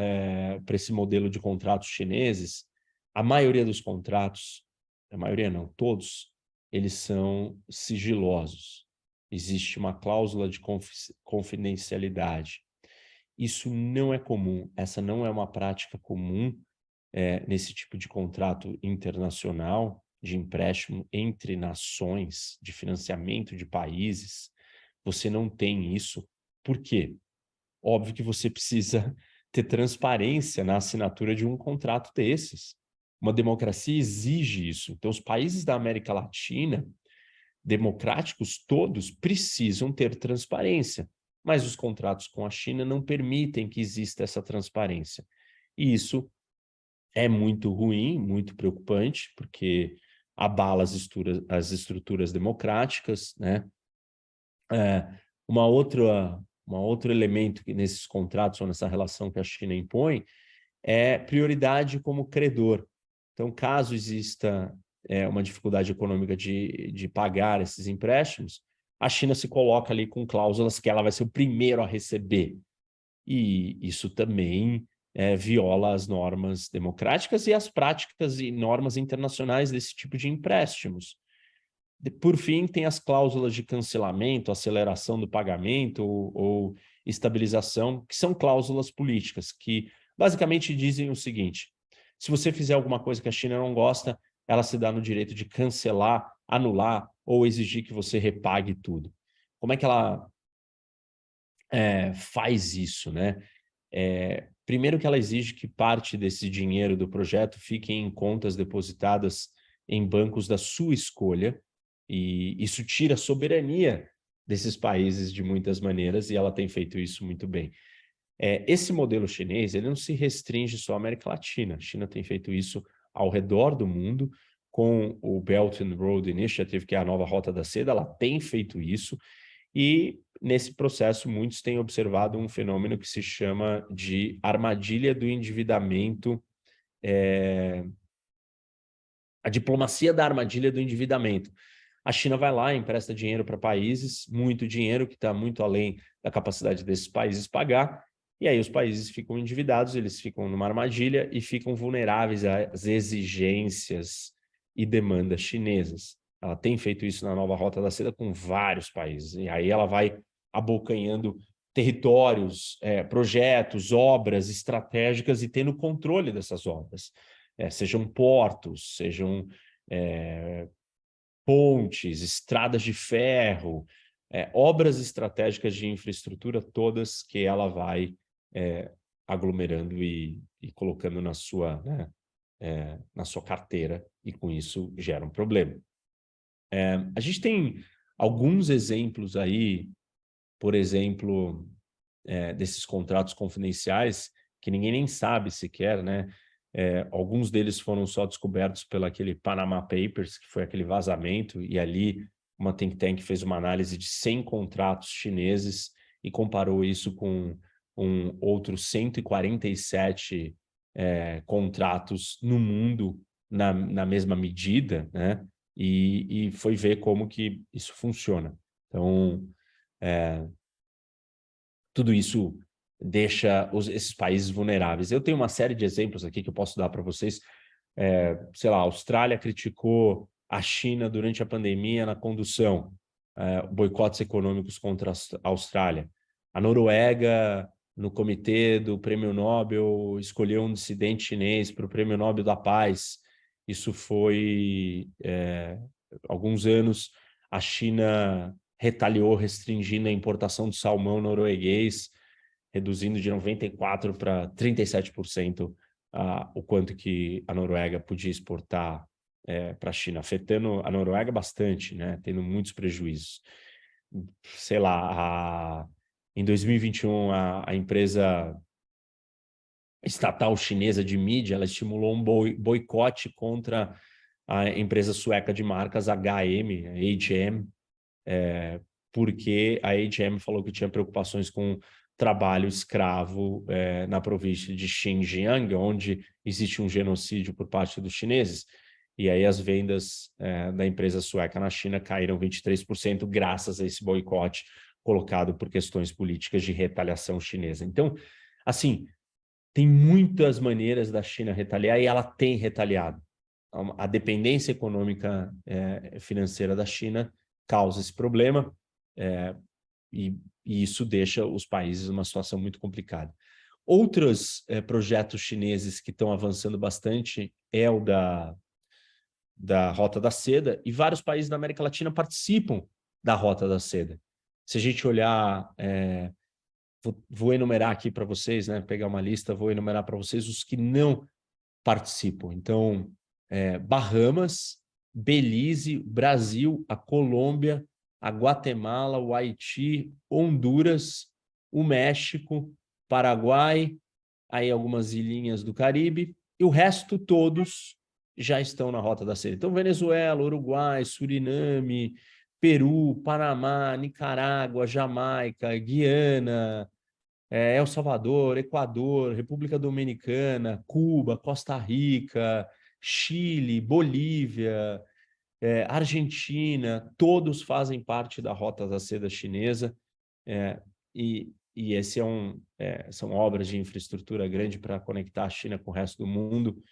A: para esse modelo de contratos chineses, a maioria dos contratos, a maioria não, todos, eles são sigilosos. Existe uma cláusula de confidencialidade. Isso não é comum, essa não é uma prática comum nesse tipo de contrato internacional, de empréstimo entre nações, de financiamento de países. Você não tem isso. Por quê? Óbvio que você precisa ter transparência na assinatura de um contrato desses. Uma democracia exige isso. Então, os países da América Latina, democráticos todos, precisam ter transparência, mas os contratos com a China não permitem que exista essa transparência. E isso é muito ruim, muito preocupante, porque abala as estruturas democráticas, né? Um outro elemento que nesses contratos ou nessa relação que a China impõe é prioridade como credor. Então, caso exista uma dificuldade econômica de pagar esses empréstimos, a China se coloca ali com cláusulas que ela vai ser o primeiro a receber. E isso também viola as normas democráticas e as práticas e normas internacionais desse tipo de empréstimos. Por fim, tem as cláusulas de cancelamento, aceleração do pagamento ou estabilização, que são cláusulas políticas, que basicamente dizem o seguinte: se você fizer alguma coisa que a China não gosta, ela se dá no direito de cancelar, anular ou exigir que você repague tudo. Como é que ela faz isso, né? Primeiro que ela exige que parte desse dinheiro do projeto fique em contas depositadas em bancos da sua escolha, e isso tira a soberania desses países de muitas maneiras, e ela tem feito isso muito bem. Esse modelo chinês, ele não se restringe só à América Latina. A China tem feito isso ao redor do mundo, com o Belt and Road Initiative, que é a nova Rota da Seda, ela tem feito isso, e nesse processo muitos têm observado um fenômeno que se chama de armadilha do endividamento, a diplomacia da armadilha do endividamento. A China vai lá, empresta dinheiro para países, muito dinheiro que está muito além da capacidade desses países pagar, e aí os países ficam endividados, eles ficam numa armadilha e ficam vulneráveis às exigências e demandas chinesas. Ela tem feito isso na nova Rota da Seda com vários países, e aí ela vai abocanhando territórios, projetos, obras estratégicas e tendo controle dessas obras. Sejam portos, sejam pontes, estradas de ferro, obras estratégicas de infraestrutura, todas que ela vai aglomerando e colocando na sua, na sua carteira, e com isso gera um problema. A gente tem alguns exemplos aí, por exemplo, desses contratos confidenciais que ninguém nem sabe sequer, né? Alguns deles foram só descobertos pelo aquele Panama Papers, que foi aquele vazamento, e ali uma think tank fez uma análise de 100 contratos chineses e comparou isso com outros 147 contratos no mundo na mesma medida, né? E foi ver como que isso funciona. Então, tudo isso deixa esses países vulneráveis. Eu tenho uma série de exemplos aqui que eu posso dar para vocês. Sei lá, a Austrália criticou a China durante a pandemia na condução, boicotes econômicos contra a Austrália. A Noruega, no comitê do Prêmio Nobel, escolheu um dissidente chinês para o Prêmio Nobel da Paz. Isso foi alguns anos. A China retaliou restringindo a importação de salmão norueguês, reduzindo de 94% para 37% o quanto que a Noruega podia exportar para a China, afetando a Noruega bastante, né? Tendo muitos prejuízos. Sei lá, em 2021, a empresa estatal chinesa de mídia, ela estimulou um boicote contra a empresa sueca de marcas H&M, porque a H&M falou que tinha preocupações com trabalho escravo na província de Xinjiang, onde existe um genocídio por parte dos chineses. E aí as vendas da empresa sueca na China caíram 23% graças a esse boicote colocado por questões políticas de retaliação chinesa. Então, assim, tem muitas maneiras da China retaliar, e ela tem retaliado. A dependência econômica financeira da China causa esse problema, e isso deixa os países numa situação muito complicada. Outros projetos chineses que estão avançando bastante é o da Rota da Seda, e vários países da América Latina participam da Rota da Seda. Se a gente olhar, vou enumerar aqui para vocês, né, pegar uma lista, vou enumerar para vocês os que não participam. Então, Bahamas, Belize, Brasil, a Colômbia, a Guatemala, o Haiti, Honduras, o México, Paraguai, aí algumas ilhinhas do Caribe, e o resto todos já estão na Rota da Seda. Então, Venezuela, Uruguai, Suriname, Peru, Panamá, Nicarágua, Jamaica, Guiana, El Salvador, Equador, República Dominicana, Cuba, Costa Rica, Chile, Bolívia, Argentina, todos fazem parte da Rota da Seda chinesa, e esse são obras de infraestrutura grande para conectar a China com o resto do mundo,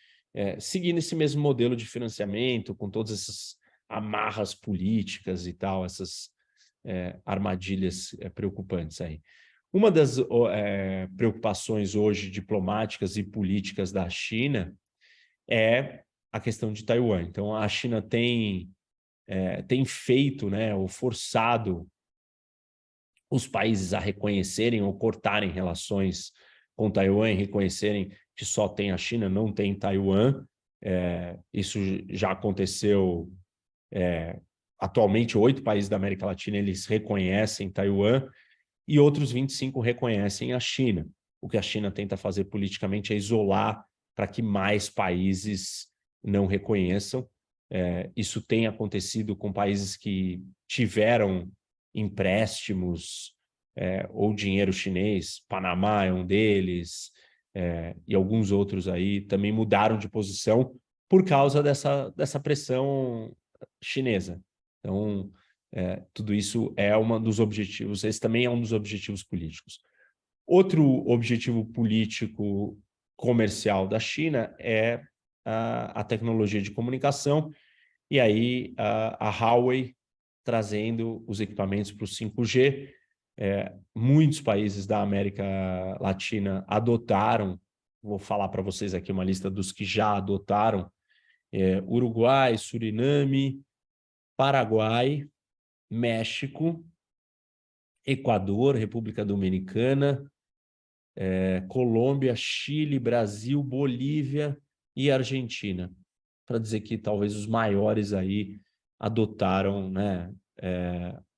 A: seguindo esse mesmo modelo de financiamento, com todas essas amarras políticas e tal, essas armadilhas preocupantes aí. Uma das preocupações hoje diplomáticas e políticas da China é a questão de Taiwan. Então, a China tem feito, né, ou forçado os países a reconhecerem ou cortarem relações com Taiwan e reconhecerem que só tem a China, não tem Taiwan. Isso já aconteceu. Atualmente, 8 países da América Latina eles reconhecem Taiwan e outros 25 reconhecem a China. O que a China tenta fazer politicamente é isolar para que mais países não reconheçam. Isso tem acontecido com países que tiveram empréstimos ou dinheiro chinês, Panamá é um deles, e alguns outros aí também mudaram de posição por causa dessa pressão chinesa. Então, tudo isso é um dos objetivos, esse também é um dos objetivos políticos. Outro objetivo político comercial da China é a tecnologia de comunicação, e aí a Huawei trazendo os equipamentos para o 5G. Muitos países da América Latina adotaram, vou falar para vocês aqui uma lista dos que já adotaram: Uruguai, Suriname, Paraguai, México, Equador, República Dominicana, Colômbia, Chile, Brasil, Bolívia e Argentina. Para dizer que talvez os maiores aí adotaram, né,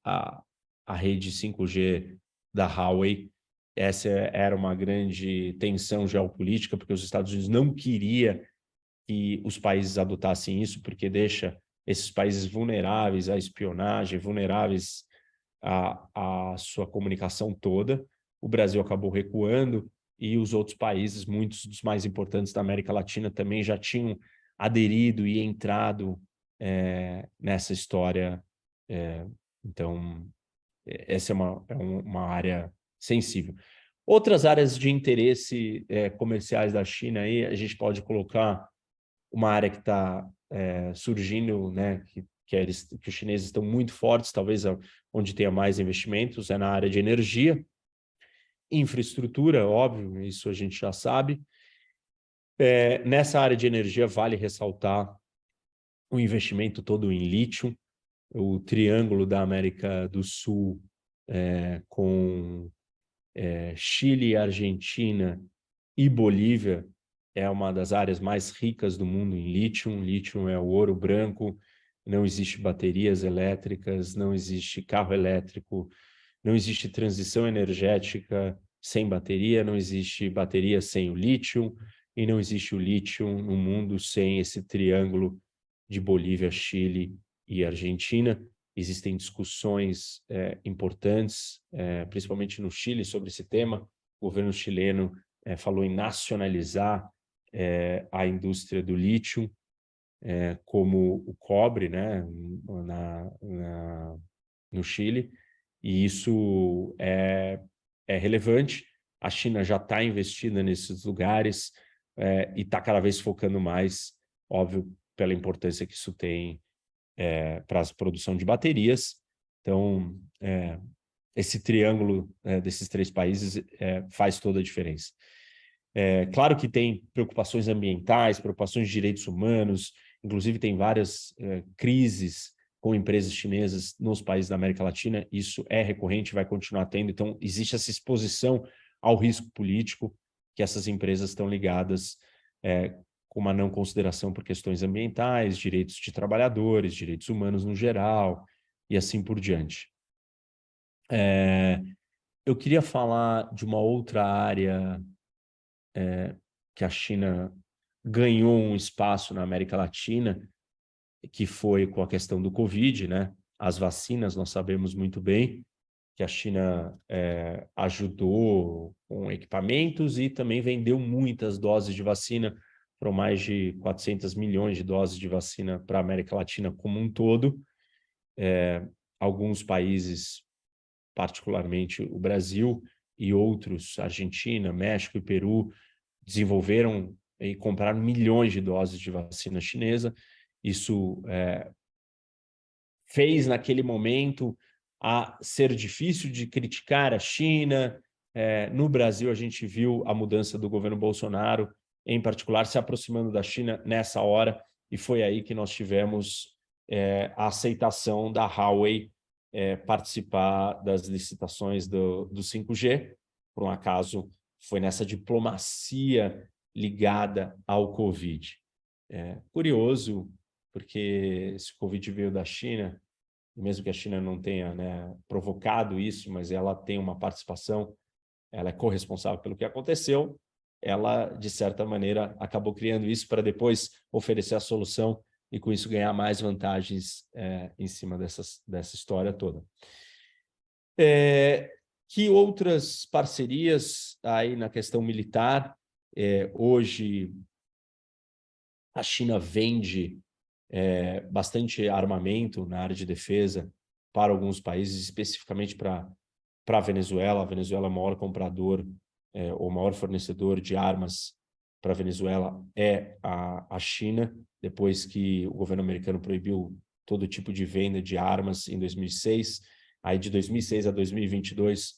A: a rede 5G da Huawei. Essa era uma grande tensão geopolítica, porque os Estados Unidos não queria que os países adotassem isso, porque deixa esses países vulneráveis à espionagem, vulneráveis à sua comunicação toda. O Brasil acabou recuando e os outros países, muitos dos mais importantes da América Latina, também já tinham aderido e entrado nessa história. Então, essa é uma área sensível. Outras áreas de interesse comerciais da China, aí, a gente pode colocar uma área que está surgindo, né, que os chineses estão muito fortes, talvez onde tenha mais investimentos, é na área de energia. Infraestrutura, óbvio, isso a gente já sabe. Nessa área de energia, vale ressaltar o investimento todo em lítio, o triângulo da América do Sul, com Chile, Argentina e Bolívia, é uma das áreas mais ricas do mundo em lítio. Lítio é o ouro branco, não existe baterias elétricas, não existe carro elétrico, não existe transição energética sem bateria, não existe bateria sem o lítio, e não existe o lítio no mundo sem esse triângulo de Bolívia, Chile e Argentina. Existem discussões importantes, principalmente no Chile, sobre esse tema. O governo chileno falou em nacionalizar a indústria do lítio, como o cobre, né, no Chile, e isso é relevante. A China já está investida nesses lugares e está cada vez focando mais, óbvio, pela importância que isso tem para a produção de baterias. Então, esse triângulo desses 3 países faz toda a diferença. Claro que tem preocupações ambientais, preocupações de direitos humanos, inclusive tem várias crises com empresas chinesas nos países da América Latina. Isso é recorrente, vai continuar tendo. Então, existe essa exposição ao risco político que essas empresas estão ligadas com uma não consideração por questões ambientais, direitos de trabalhadores, direitos humanos no geral, e assim por diante. Eu queria falar de uma outra área que a China ganhou um espaço na América Latina, que foi com a questão do Covid, né? As vacinas, nós sabemos muito bem que a China ajudou com equipamentos e também vendeu muitas doses de vacina, foram mais de 400 milhões de doses de vacina para a América Latina como um todo. Alguns países, particularmente o Brasil e outros, Argentina, México e Peru, desenvolveram e compraram milhões de doses de vacina chinesa. Isso fez naquele momento a ser difícil de criticar a China. No Brasil, a gente viu a mudança do governo Bolsonaro, em particular, se aproximando da China nessa hora, e foi aí que nós tivemos a aceitação da Huawei participar das licitações do 5G. Por um acaso, foi nessa diplomacia ligada ao Covid. Curioso, porque esse Covid veio da China, mesmo que a China não tenha, né, provocado isso, mas ela tem uma participação, ela é corresponsável pelo que aconteceu, ela, de certa maneira, acabou criando isso para depois oferecer a solução e, com isso, ganhar mais vantagens em cima dessa história toda. Que outras parcerias aí na questão militar? Hoje, a China vende bastante armamento na área de defesa para alguns países, especificamente para a Venezuela. A Venezuela é o maior comprador, ou maior fornecedor de armas para a Venezuela é a China, depois que o governo americano proibiu todo tipo de venda de armas em 2006. Aí, de 2006 a 2022,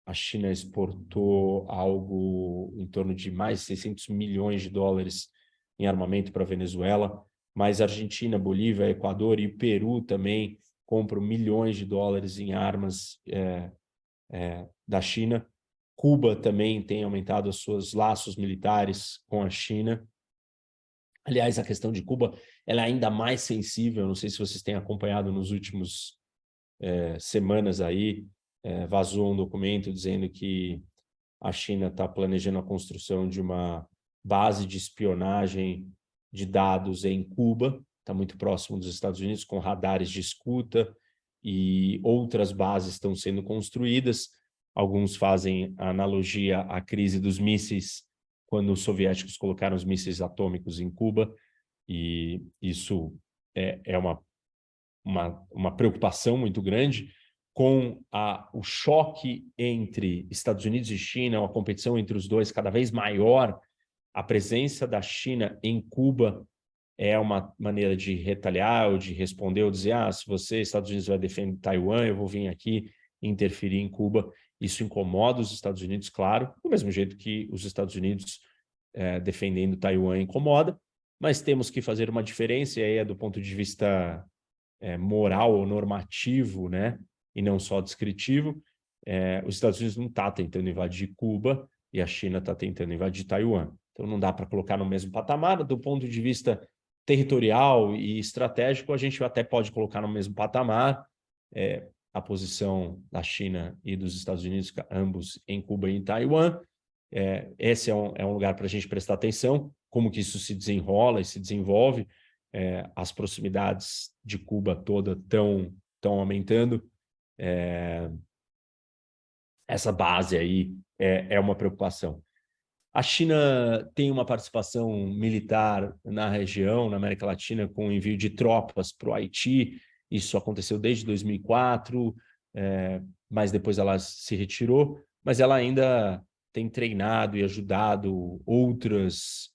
A: a China exportou algo em torno de mais de 600 milhões de dólares em armamento para a Venezuela, mas Argentina, Bolívia, Equador e Peru também compram milhões de dólares em armas da China. Cuba também tem aumentado os seus laços militares com a China. Aliás, a questão de Cuba ela é ainda mais sensível, não sei se vocês têm acompanhado nos últimos semanas aí, vazou um documento dizendo que a China está planejando a construção de uma base de espionagem de dados em Cuba, está muito próximo dos Estados Unidos, com radares de escuta, e outras bases estão sendo construídas. Alguns fazem a analogia à crise dos mísseis, quando os soviéticos colocaram os mísseis atômicos em Cuba, e isso é uma preocupação muito grande, com o choque entre Estados Unidos e China, uma competição entre os dois cada vez maior. A presença da China em Cuba é uma maneira de retaliar ou de responder ou dizer, se você, Estados Unidos, vai defender Taiwan, eu vou vir aqui interferir em Cuba. Isso incomoda os Estados Unidos, claro, do mesmo jeito que os Estados Unidos defendendo Taiwan incomoda, mas temos que fazer uma diferença, e aí é do ponto de vista moral ou normativo, né, e não só descritivo. Os Estados Unidos não estão tentando invadir Cuba e a China está tentando invadir Taiwan. Então não dá para colocar no mesmo patamar. Do ponto de vista territorial e estratégico, a gente até pode colocar no mesmo patamar a posição da China e dos Estados Unidos, ambos em Cuba e em Taiwan. Esse é um lugar para a gente prestar atenção, como que isso se desenrola e se desenvolve. As proximidades de Cuba toda estão aumentando. Essa base aí é uma preocupação. A China tem uma participação militar na região, na América Latina, com o envio de tropas para o Haiti. Isso aconteceu desde 2004, mas depois ela se retirou. Mas ela ainda tem treinado e ajudado outras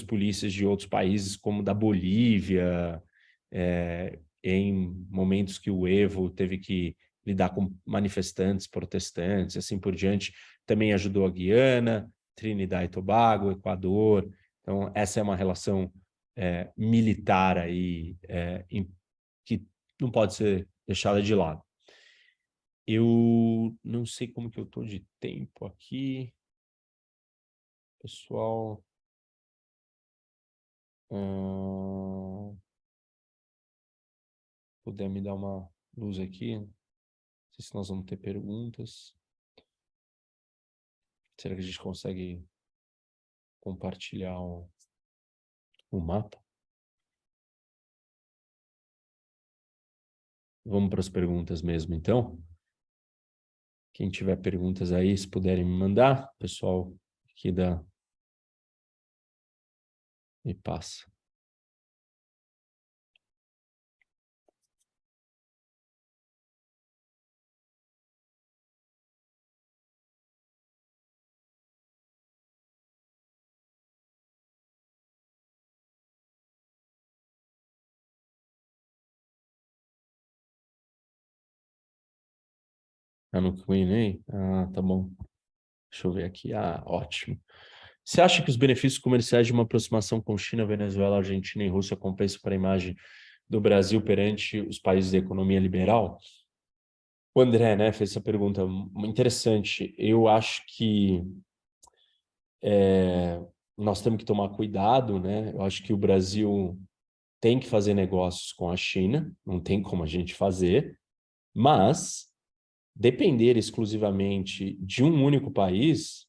A: polícias de outros países, como da Bolívia, em momentos que o Evo teve que lidar com manifestantes, protestantes, assim por diante. Também ajudou a Guiana, Trinidad e Tobago, Equador. Então, essa é uma relação militar aí, que não pode ser deixada de lado. Eu não sei como que eu estou de tempo aqui. Pessoal, puder me dar uma luz aqui, não sei se nós vamos ter perguntas. Será que a gente consegue compartilhar o mapa? Vamos para as perguntas mesmo, então. Quem tiver perguntas aí, se puderem me mandar, pessoal aqui me passa. Tá no Queen aí? Ah, tá bom. Deixa eu ver aqui. Ah, ótimo. Você acha que os benefícios comerciais de uma aproximação com China, Venezuela, Argentina e Rússia compensam para a imagem do Brasil perante os países da economia liberal? O André, né, fez essa pergunta interessante. Eu acho que nós temos que tomar cuidado, né? Eu acho que o Brasil tem que fazer negócios com a China, não tem como a gente fazer, mas depender exclusivamente de um único país,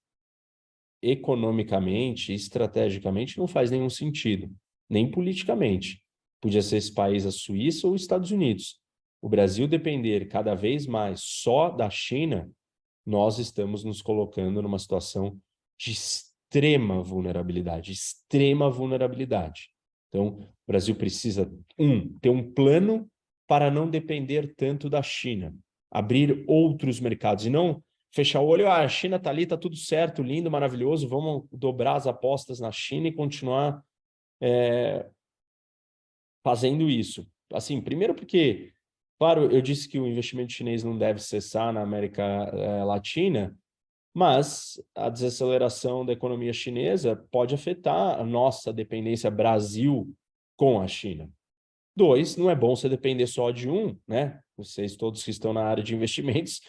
A: economicamente, estrategicamente, não faz nenhum sentido, nem politicamente. Podia ser esse país a Suíça ou os Estados Unidos. O Brasil depender cada vez mais só da China, nós estamos nos colocando numa situação de extrema vulnerabilidade, extrema vulnerabilidade. Então, o Brasil precisa, ter um plano para não depender tanto da China, abrir outros mercados e não fechar o olho, a China está ali, está tudo certo, lindo, maravilhoso, vamos dobrar as apostas na China e continuar fazendo isso. Assim, primeiro porque, claro, eu disse que o investimento chinês não deve cessar na América Latina, mas a desaceleração da economia chinesa pode afetar a nossa dependência Brasil com a China. Dois, não é bom você depender só de um, né? Vocês todos que estão na área de investimentos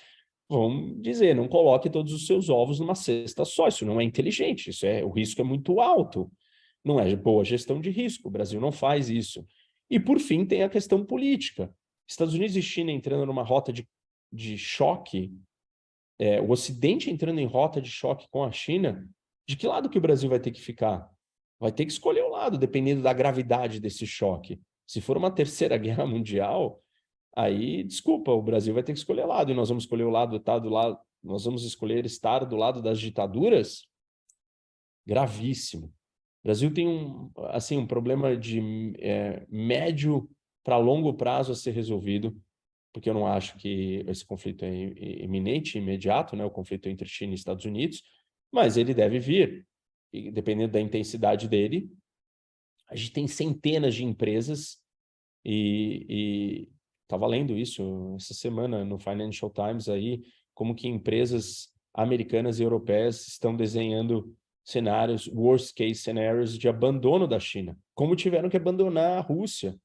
A: vão dizer, não coloque todos os seus ovos numa cesta só, isso não é inteligente, o risco é muito alto, não é boa gestão de risco, o Brasil não faz isso. E por fim tem a questão política. Estados Unidos e China entrando numa rota de choque, o Ocidente entrando em rota de choque com a China, de que lado que o Brasil vai ter que ficar? Vai ter que escolher o lado, dependendo da gravidade desse choque. Se for uma terceira guerra mundial, aí, desculpa, o Brasil vai ter que escolher lado, e nós vamos escolher o lado, tá do lado, nós vamos escolher estar do lado das ditaduras? Gravíssimo. O Brasil tem assim, um problema de médio para longo prazo a ser resolvido, porque eu não acho que esse conflito é iminente, imediato, né? O conflito entre China e Estados Unidos, mas ele deve vir, e dependendo da intensidade dele, a gente tem centenas de empresas e estava lendo isso essa semana no Financial Times aí, como que empresas americanas e europeias estão desenhando cenários, worst case scenarios de abandono da China, como tiveram que abandonar a Rússia.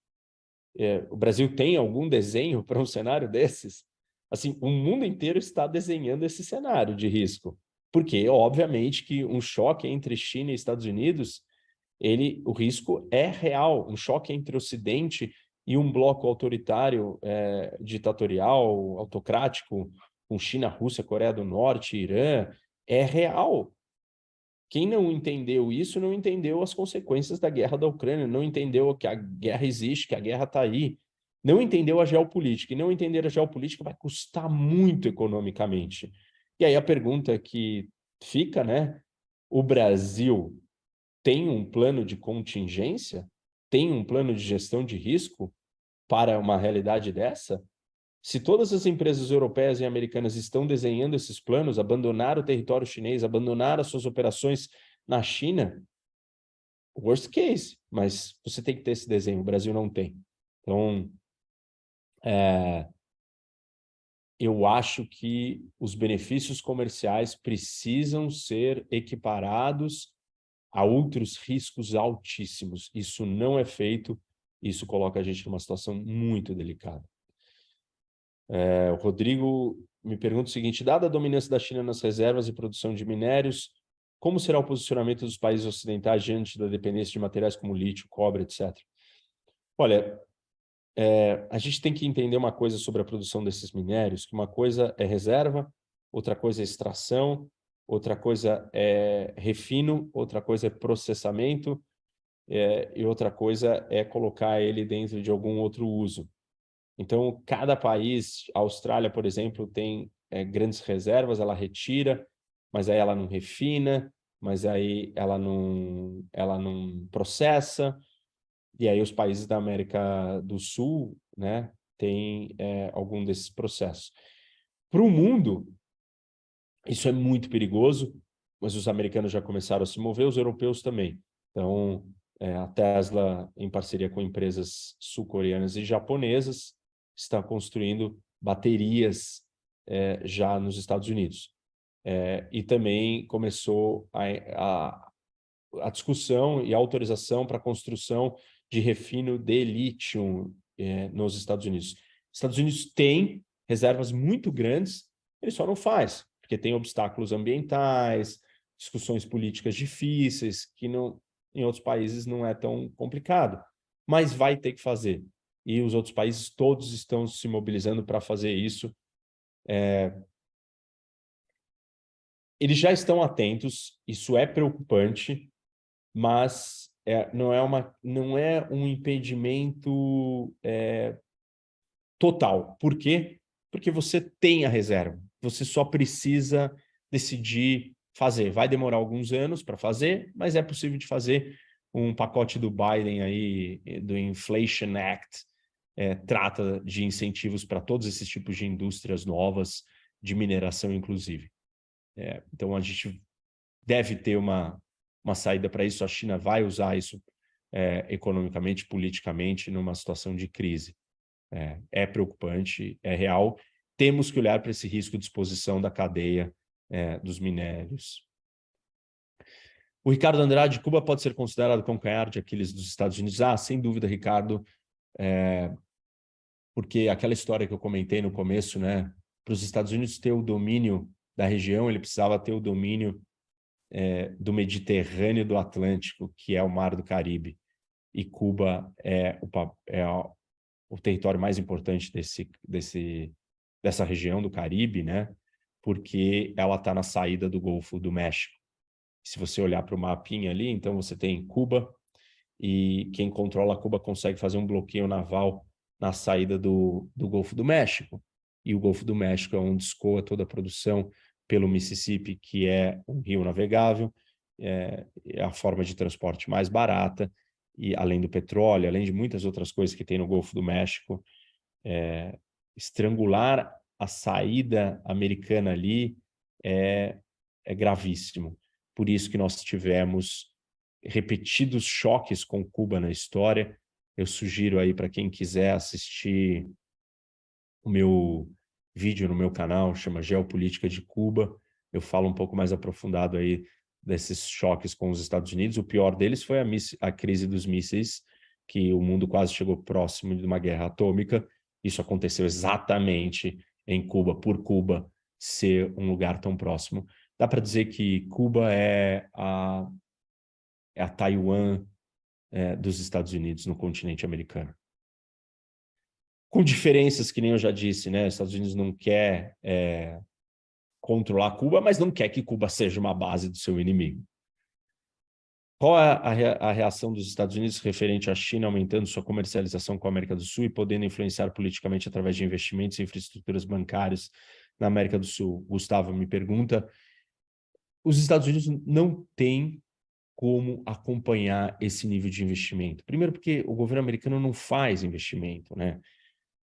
A: O Brasil tem algum desenho para um cenário desses? Assim, o mundo inteiro está desenhando esse cenário de risco, porque obviamente que um choque entre China e Estados Unidos, o risco é real, um choque entre o Ocidente e um bloco autoritário, ditatorial, autocrático, com China, Rússia, Coreia do Norte, Irã, é real. Quem não entendeu isso não entendeu as consequências da guerra da Ucrânia, não entendeu que a guerra existe, que a guerra está aí, não entendeu a geopolítica. E não entender a geopolítica vai custar muito economicamente. E aí a pergunta que fica, né? O Brasil tem um plano de contingência? Tem um plano de gestão de risco para uma realidade dessa? Se todas as empresas europeias e americanas estão desenhando esses planos, abandonar o território chinês, abandonar as suas operações na China, worst case, mas você tem que ter esse desenho, o Brasil não tem. Então, eu acho que os benefícios comerciais precisam ser equiparados a outros riscos altíssimos. Isso não é feito, isso coloca a gente numa situação muito delicada. O Rodrigo me pergunta o seguinte: dada a dominância da China nas reservas e produção de minérios, como será o posicionamento dos países ocidentais diante da dependência de materiais como lítio, cobre, etc? Olha, a gente tem que entender uma coisa sobre a produção desses minérios, que uma coisa é reserva, outra coisa é extração, outra coisa é refino, outra coisa é processamento, e outra coisa é colocar ele dentro de algum outro uso. Então, cada país, a Austrália, por exemplo, tem grandes reservas, ela retira, mas aí ela não refina, mas aí ela não processa, e aí os países da América do Sul, né, têm algum desses processos. Para o mundo, isso é muito perigoso, mas os americanos já começaram a se mover, os europeus também. Então, a Tesla, em parceria com empresas sul-coreanas e japonesas, está construindo baterias já nos Estados Unidos. E também começou a discussão e a autorização para a construção de refino de lítio nos Estados Unidos. Os Estados Unidos têm reservas muito grandes, ele só não faz, porque tem obstáculos ambientais, discussões políticas difíceis, que não, em outros países não é tão complicado, mas vai ter que fazer. E os outros países todos estão se mobilizando para fazer isso. Eles já estão atentos, isso é preocupante, mas não é um impedimento total. Por quê? Porque você tem a reserva, você só precisa decidir fazer. Vai demorar alguns anos para fazer, mas é possível de fazer. Um pacote do Biden aí, do Inflation Act, trata de incentivos para todos esses tipos de indústrias novas, de mineração inclusive. Então a gente deve ter uma saída para isso. A China vai usar isso economicamente, politicamente, numa situação de crise. É preocupante, é real. Temos que olhar para esse risco de exposição da cadeia dos minérios. O Ricardo Andrade, Cuba pode ser considerado calcanhar de Aquiles dos Estados Unidos? Sem dúvida, Ricardo, porque aquela história que eu comentei no começo, né, para os Estados Unidos ter o domínio da região, ele precisava ter o domínio do Mediterrâneo e do Atlântico, que é o Mar do Caribe. E Cuba é o território mais importante dessa região do Caribe, né? Porque ela está na saída do Golfo do México. Se você olhar para o mapinha ali, então você tem Cuba, e quem controla Cuba consegue fazer um bloqueio naval na saída do Golfo do México. E o Golfo do México é onde escoa toda a produção pelo Mississippi, que é um rio navegável, é a forma de transporte mais barata, e além do petróleo, além de muitas outras coisas que tem no Golfo do México, estrangular a saída americana ali é gravíssimo. Por isso que nós tivemos repetidos choques com Cuba na história. Eu sugiro aí para quem quiser assistir o meu vídeo no meu canal, chama Geopolítica de Cuba. Eu falo um pouco mais aprofundado aí desses choques com os Estados Unidos. O pior deles foi a crise dos mísseis, que o mundo quase chegou próximo de uma guerra atômica. Isso aconteceu exatamente em Cuba, por Cuba ser um lugar tão próximo. Dá para dizer que Cuba é a Taiwan dos Estados Unidos no continente americano. Com diferenças, que nem eu já disse, né? Os Estados Unidos não quer controlar Cuba, mas não quer que Cuba seja uma base do seu inimigo. Qual é a reação dos Estados Unidos referente à China aumentando sua comercialização com a América do Sul e podendo influenciar politicamente através de investimentos em infraestruturas bancárias na América do Sul? Gustavo me pergunta. Os Estados Unidos não têm como acompanhar esse nível de investimento. Primeiro porque o governo americano não faz investimento, né?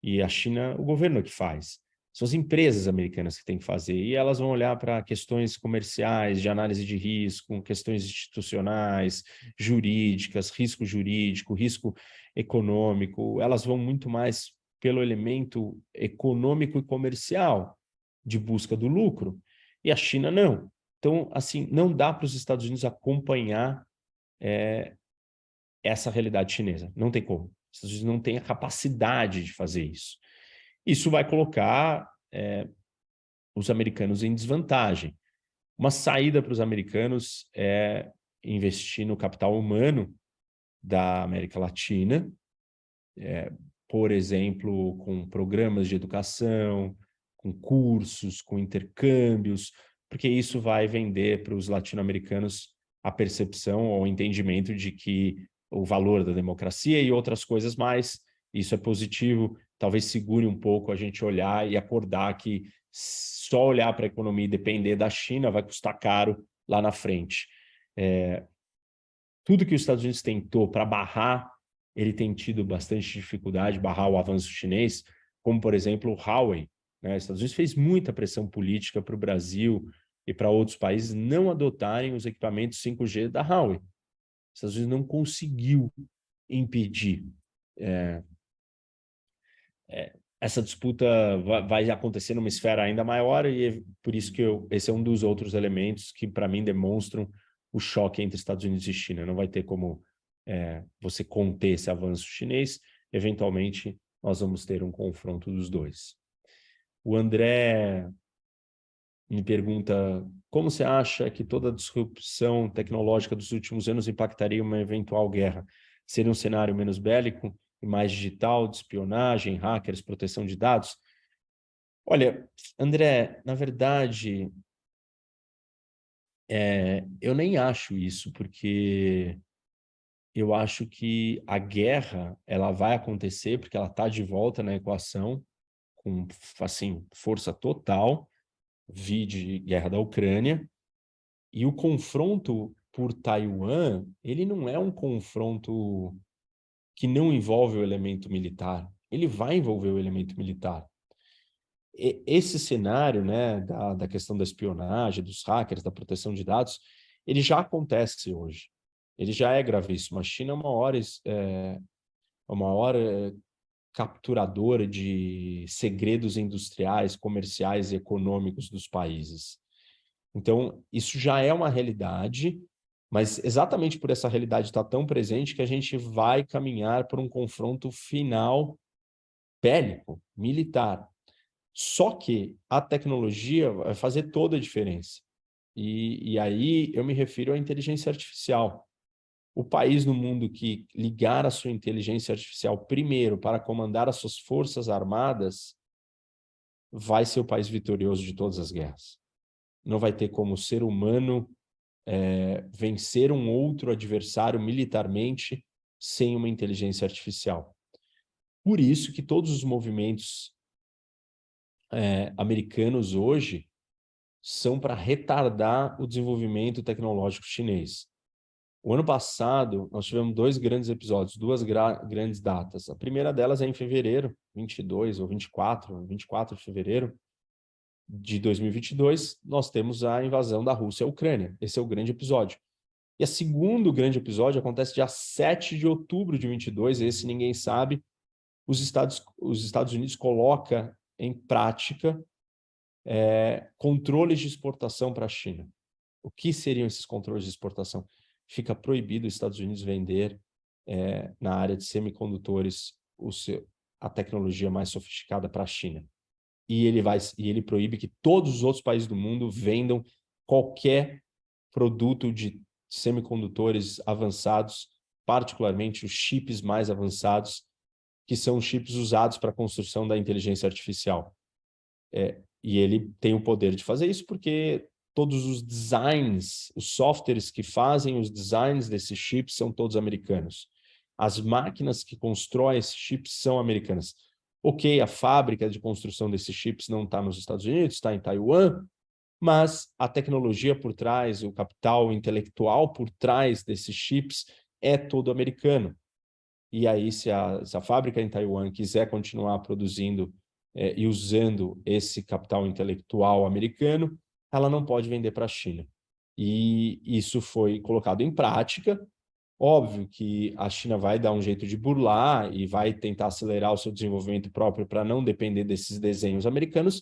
A: E a China, o governo é que faz. São as empresas americanas que têm que fazer. E elas vão olhar para questões comerciais, de análise de risco, questões institucionais, jurídicas, risco jurídico, risco econômico. Elas vão muito mais pelo elemento econômico e comercial de busca do lucro. E a China não. Então, assim, não dá para os Estados Unidos acompanhar essa realidade chinesa. Não tem como. Os Estados Unidos não têm a capacidade de fazer isso. Isso vai colocar os americanos em desvantagem. Uma saída para os americanos é investir no capital humano da América Latina, por exemplo, com programas de educação, com cursos, com intercâmbios, porque isso vai vender para os latino-americanos a percepção ou o entendimento de que o valor da democracia e outras coisas mais, isso é positivo, talvez segure um pouco a gente olhar e acordar que só olhar para a economia e depender da China vai custar caro lá na frente. Tudo que os Estados Unidos tentou para barrar, ele tem tido bastante dificuldade, barrar o avanço chinês, como, por exemplo, o Huawei, né? Os Estados Unidos fez muita pressão política para o Brasil e para outros países não adotarem os equipamentos 5G da Huawei. Os Estados Unidos não conseguiu impedir. Essa disputa vai acontecer numa esfera ainda maior e é por isso que esse é um dos outros elementos que, para mim, demonstram o choque entre Estados Unidos e China. Não vai ter como você conter esse avanço chinês. Eventualmente, nós vamos ter um confronto dos dois. O André me pergunta como você acha que toda a disrupção tecnológica dos últimos anos impactaria uma eventual guerra? Seria um cenário menos bélico e mais digital, de espionagem, hackers, proteção de dados? Olha, André, na verdade, eu nem acho isso, porque eu acho que a guerra ela vai acontecer porque ela está de volta na equação com assim, força total, vide guerra da Ucrânia, e o confronto por Taiwan, ele não é um confronto que não envolve o elemento militar, ele vai envolver o elemento militar. Esse cenário, né, da questão da espionagem, dos hackers, da proteção de dados, ele já acontece hoje. Ele já é gravíssimo. A China é uma hora capturadora de segredos industriais, comerciais e econômicos dos países. Então, isso já é uma realidade, mas exatamente por essa realidade estar tão presente que a gente vai caminhar para um confronto final bélico, militar. Só que a tecnologia vai fazer toda a diferença. E aí eu me refiro à inteligência artificial. O país no mundo que ligar a sua inteligência artificial primeiro para comandar as suas forças armadas vai ser o país vitorioso de todas as guerras. Não vai ter como ser humano vencer um outro adversário militarmente sem uma inteligência artificial. Por isso que todos os movimentos americanos hoje são para retardar o desenvolvimento tecnológico chinês. O ano passado, nós tivemos 2 grandes episódios, 2 grandes datas. A primeira delas é em fevereiro, 22 ou 24 de fevereiro de 2022, nós temos a invasão da Rússia à Ucrânia. Esse é o grande episódio. E o segundo grande episódio acontece dia 7 de outubro de 22, esse ninguém sabe. Os Estados Unidos coloca em prática controles de exportação para a China. O que seriam esses controles de exportação? Fica proibido os Estados Unidos vender na área de semicondutores a tecnologia mais sofisticada para a China. E ele proíbe que todos os outros países do mundo vendam qualquer produto de semicondutores avançados, particularmente os chips mais avançados, que são os chips usados para a construção da inteligência artificial. E ele tem o poder de fazer isso porque todos os designs, os softwares que fazem os designs desses chips são todos americanos. As máquinas que constroem esses chips são americanas. Ok, a fábrica de construção desses chips não está nos Estados Unidos, está em Taiwan, mas a tecnologia por trás, o capital intelectual por trás desses chips é todo americano. E aí, se a fábrica em Taiwan quiser continuar produzindo e usando esse capital intelectual americano, ela não pode vender para a China. E isso foi colocado em prática. Óbvio que a China vai dar um jeito de burlar e vai tentar acelerar o seu desenvolvimento próprio para não depender desses desenhos americanos,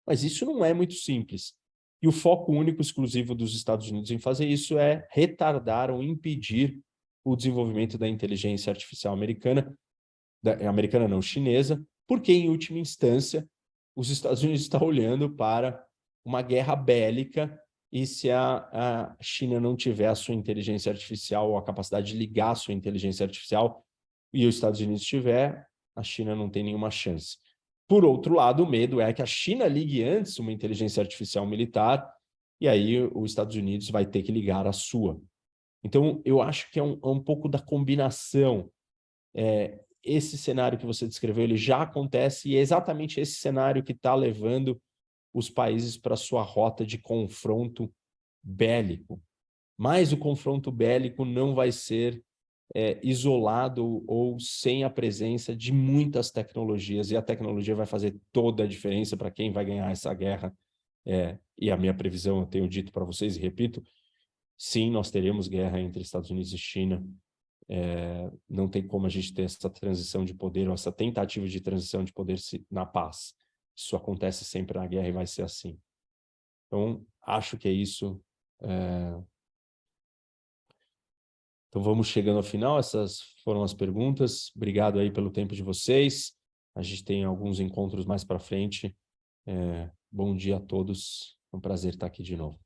A: mas isso não é muito simples. E o foco único exclusivo dos Estados Unidos em fazer isso é retardar ou impedir o desenvolvimento da inteligência artificial americana, americana não, chinesa, porque, em última instância, os Estados Unidos estão olhando para uma guerra bélica e se a China não tiver a sua inteligência artificial ou a capacidade de ligar a sua inteligência artificial e os Estados Unidos tiver, a China não tem nenhuma chance. Por outro lado, o medo é que a China ligue antes uma inteligência artificial militar e aí os Estados Unidos vai ter que ligar a sua. Então, eu acho que é um pouco da combinação. esse cenário que você descreveu, ele já acontece e é exatamente esse cenário que está levando os países para sua rota de confronto bélico. Mas o confronto bélico não vai ser isolado ou sem a presença de muitas tecnologias, e a tecnologia vai fazer toda a diferença para quem vai ganhar essa guerra. E a minha previsão, eu tenho dito para vocês e repito, sim, nós teremos guerra entre Estados Unidos e China. Não tem como a gente ter essa transição de poder, ou essa tentativa de transição de poder na paz. Isso acontece sempre na guerra e vai ser assim. Então, acho que é isso. Então, vamos chegando ao final. Essas foram as perguntas. Obrigado aí pelo tempo de vocês. A gente tem alguns encontros mais para frente. Bom dia a todos. É um prazer estar aqui de novo.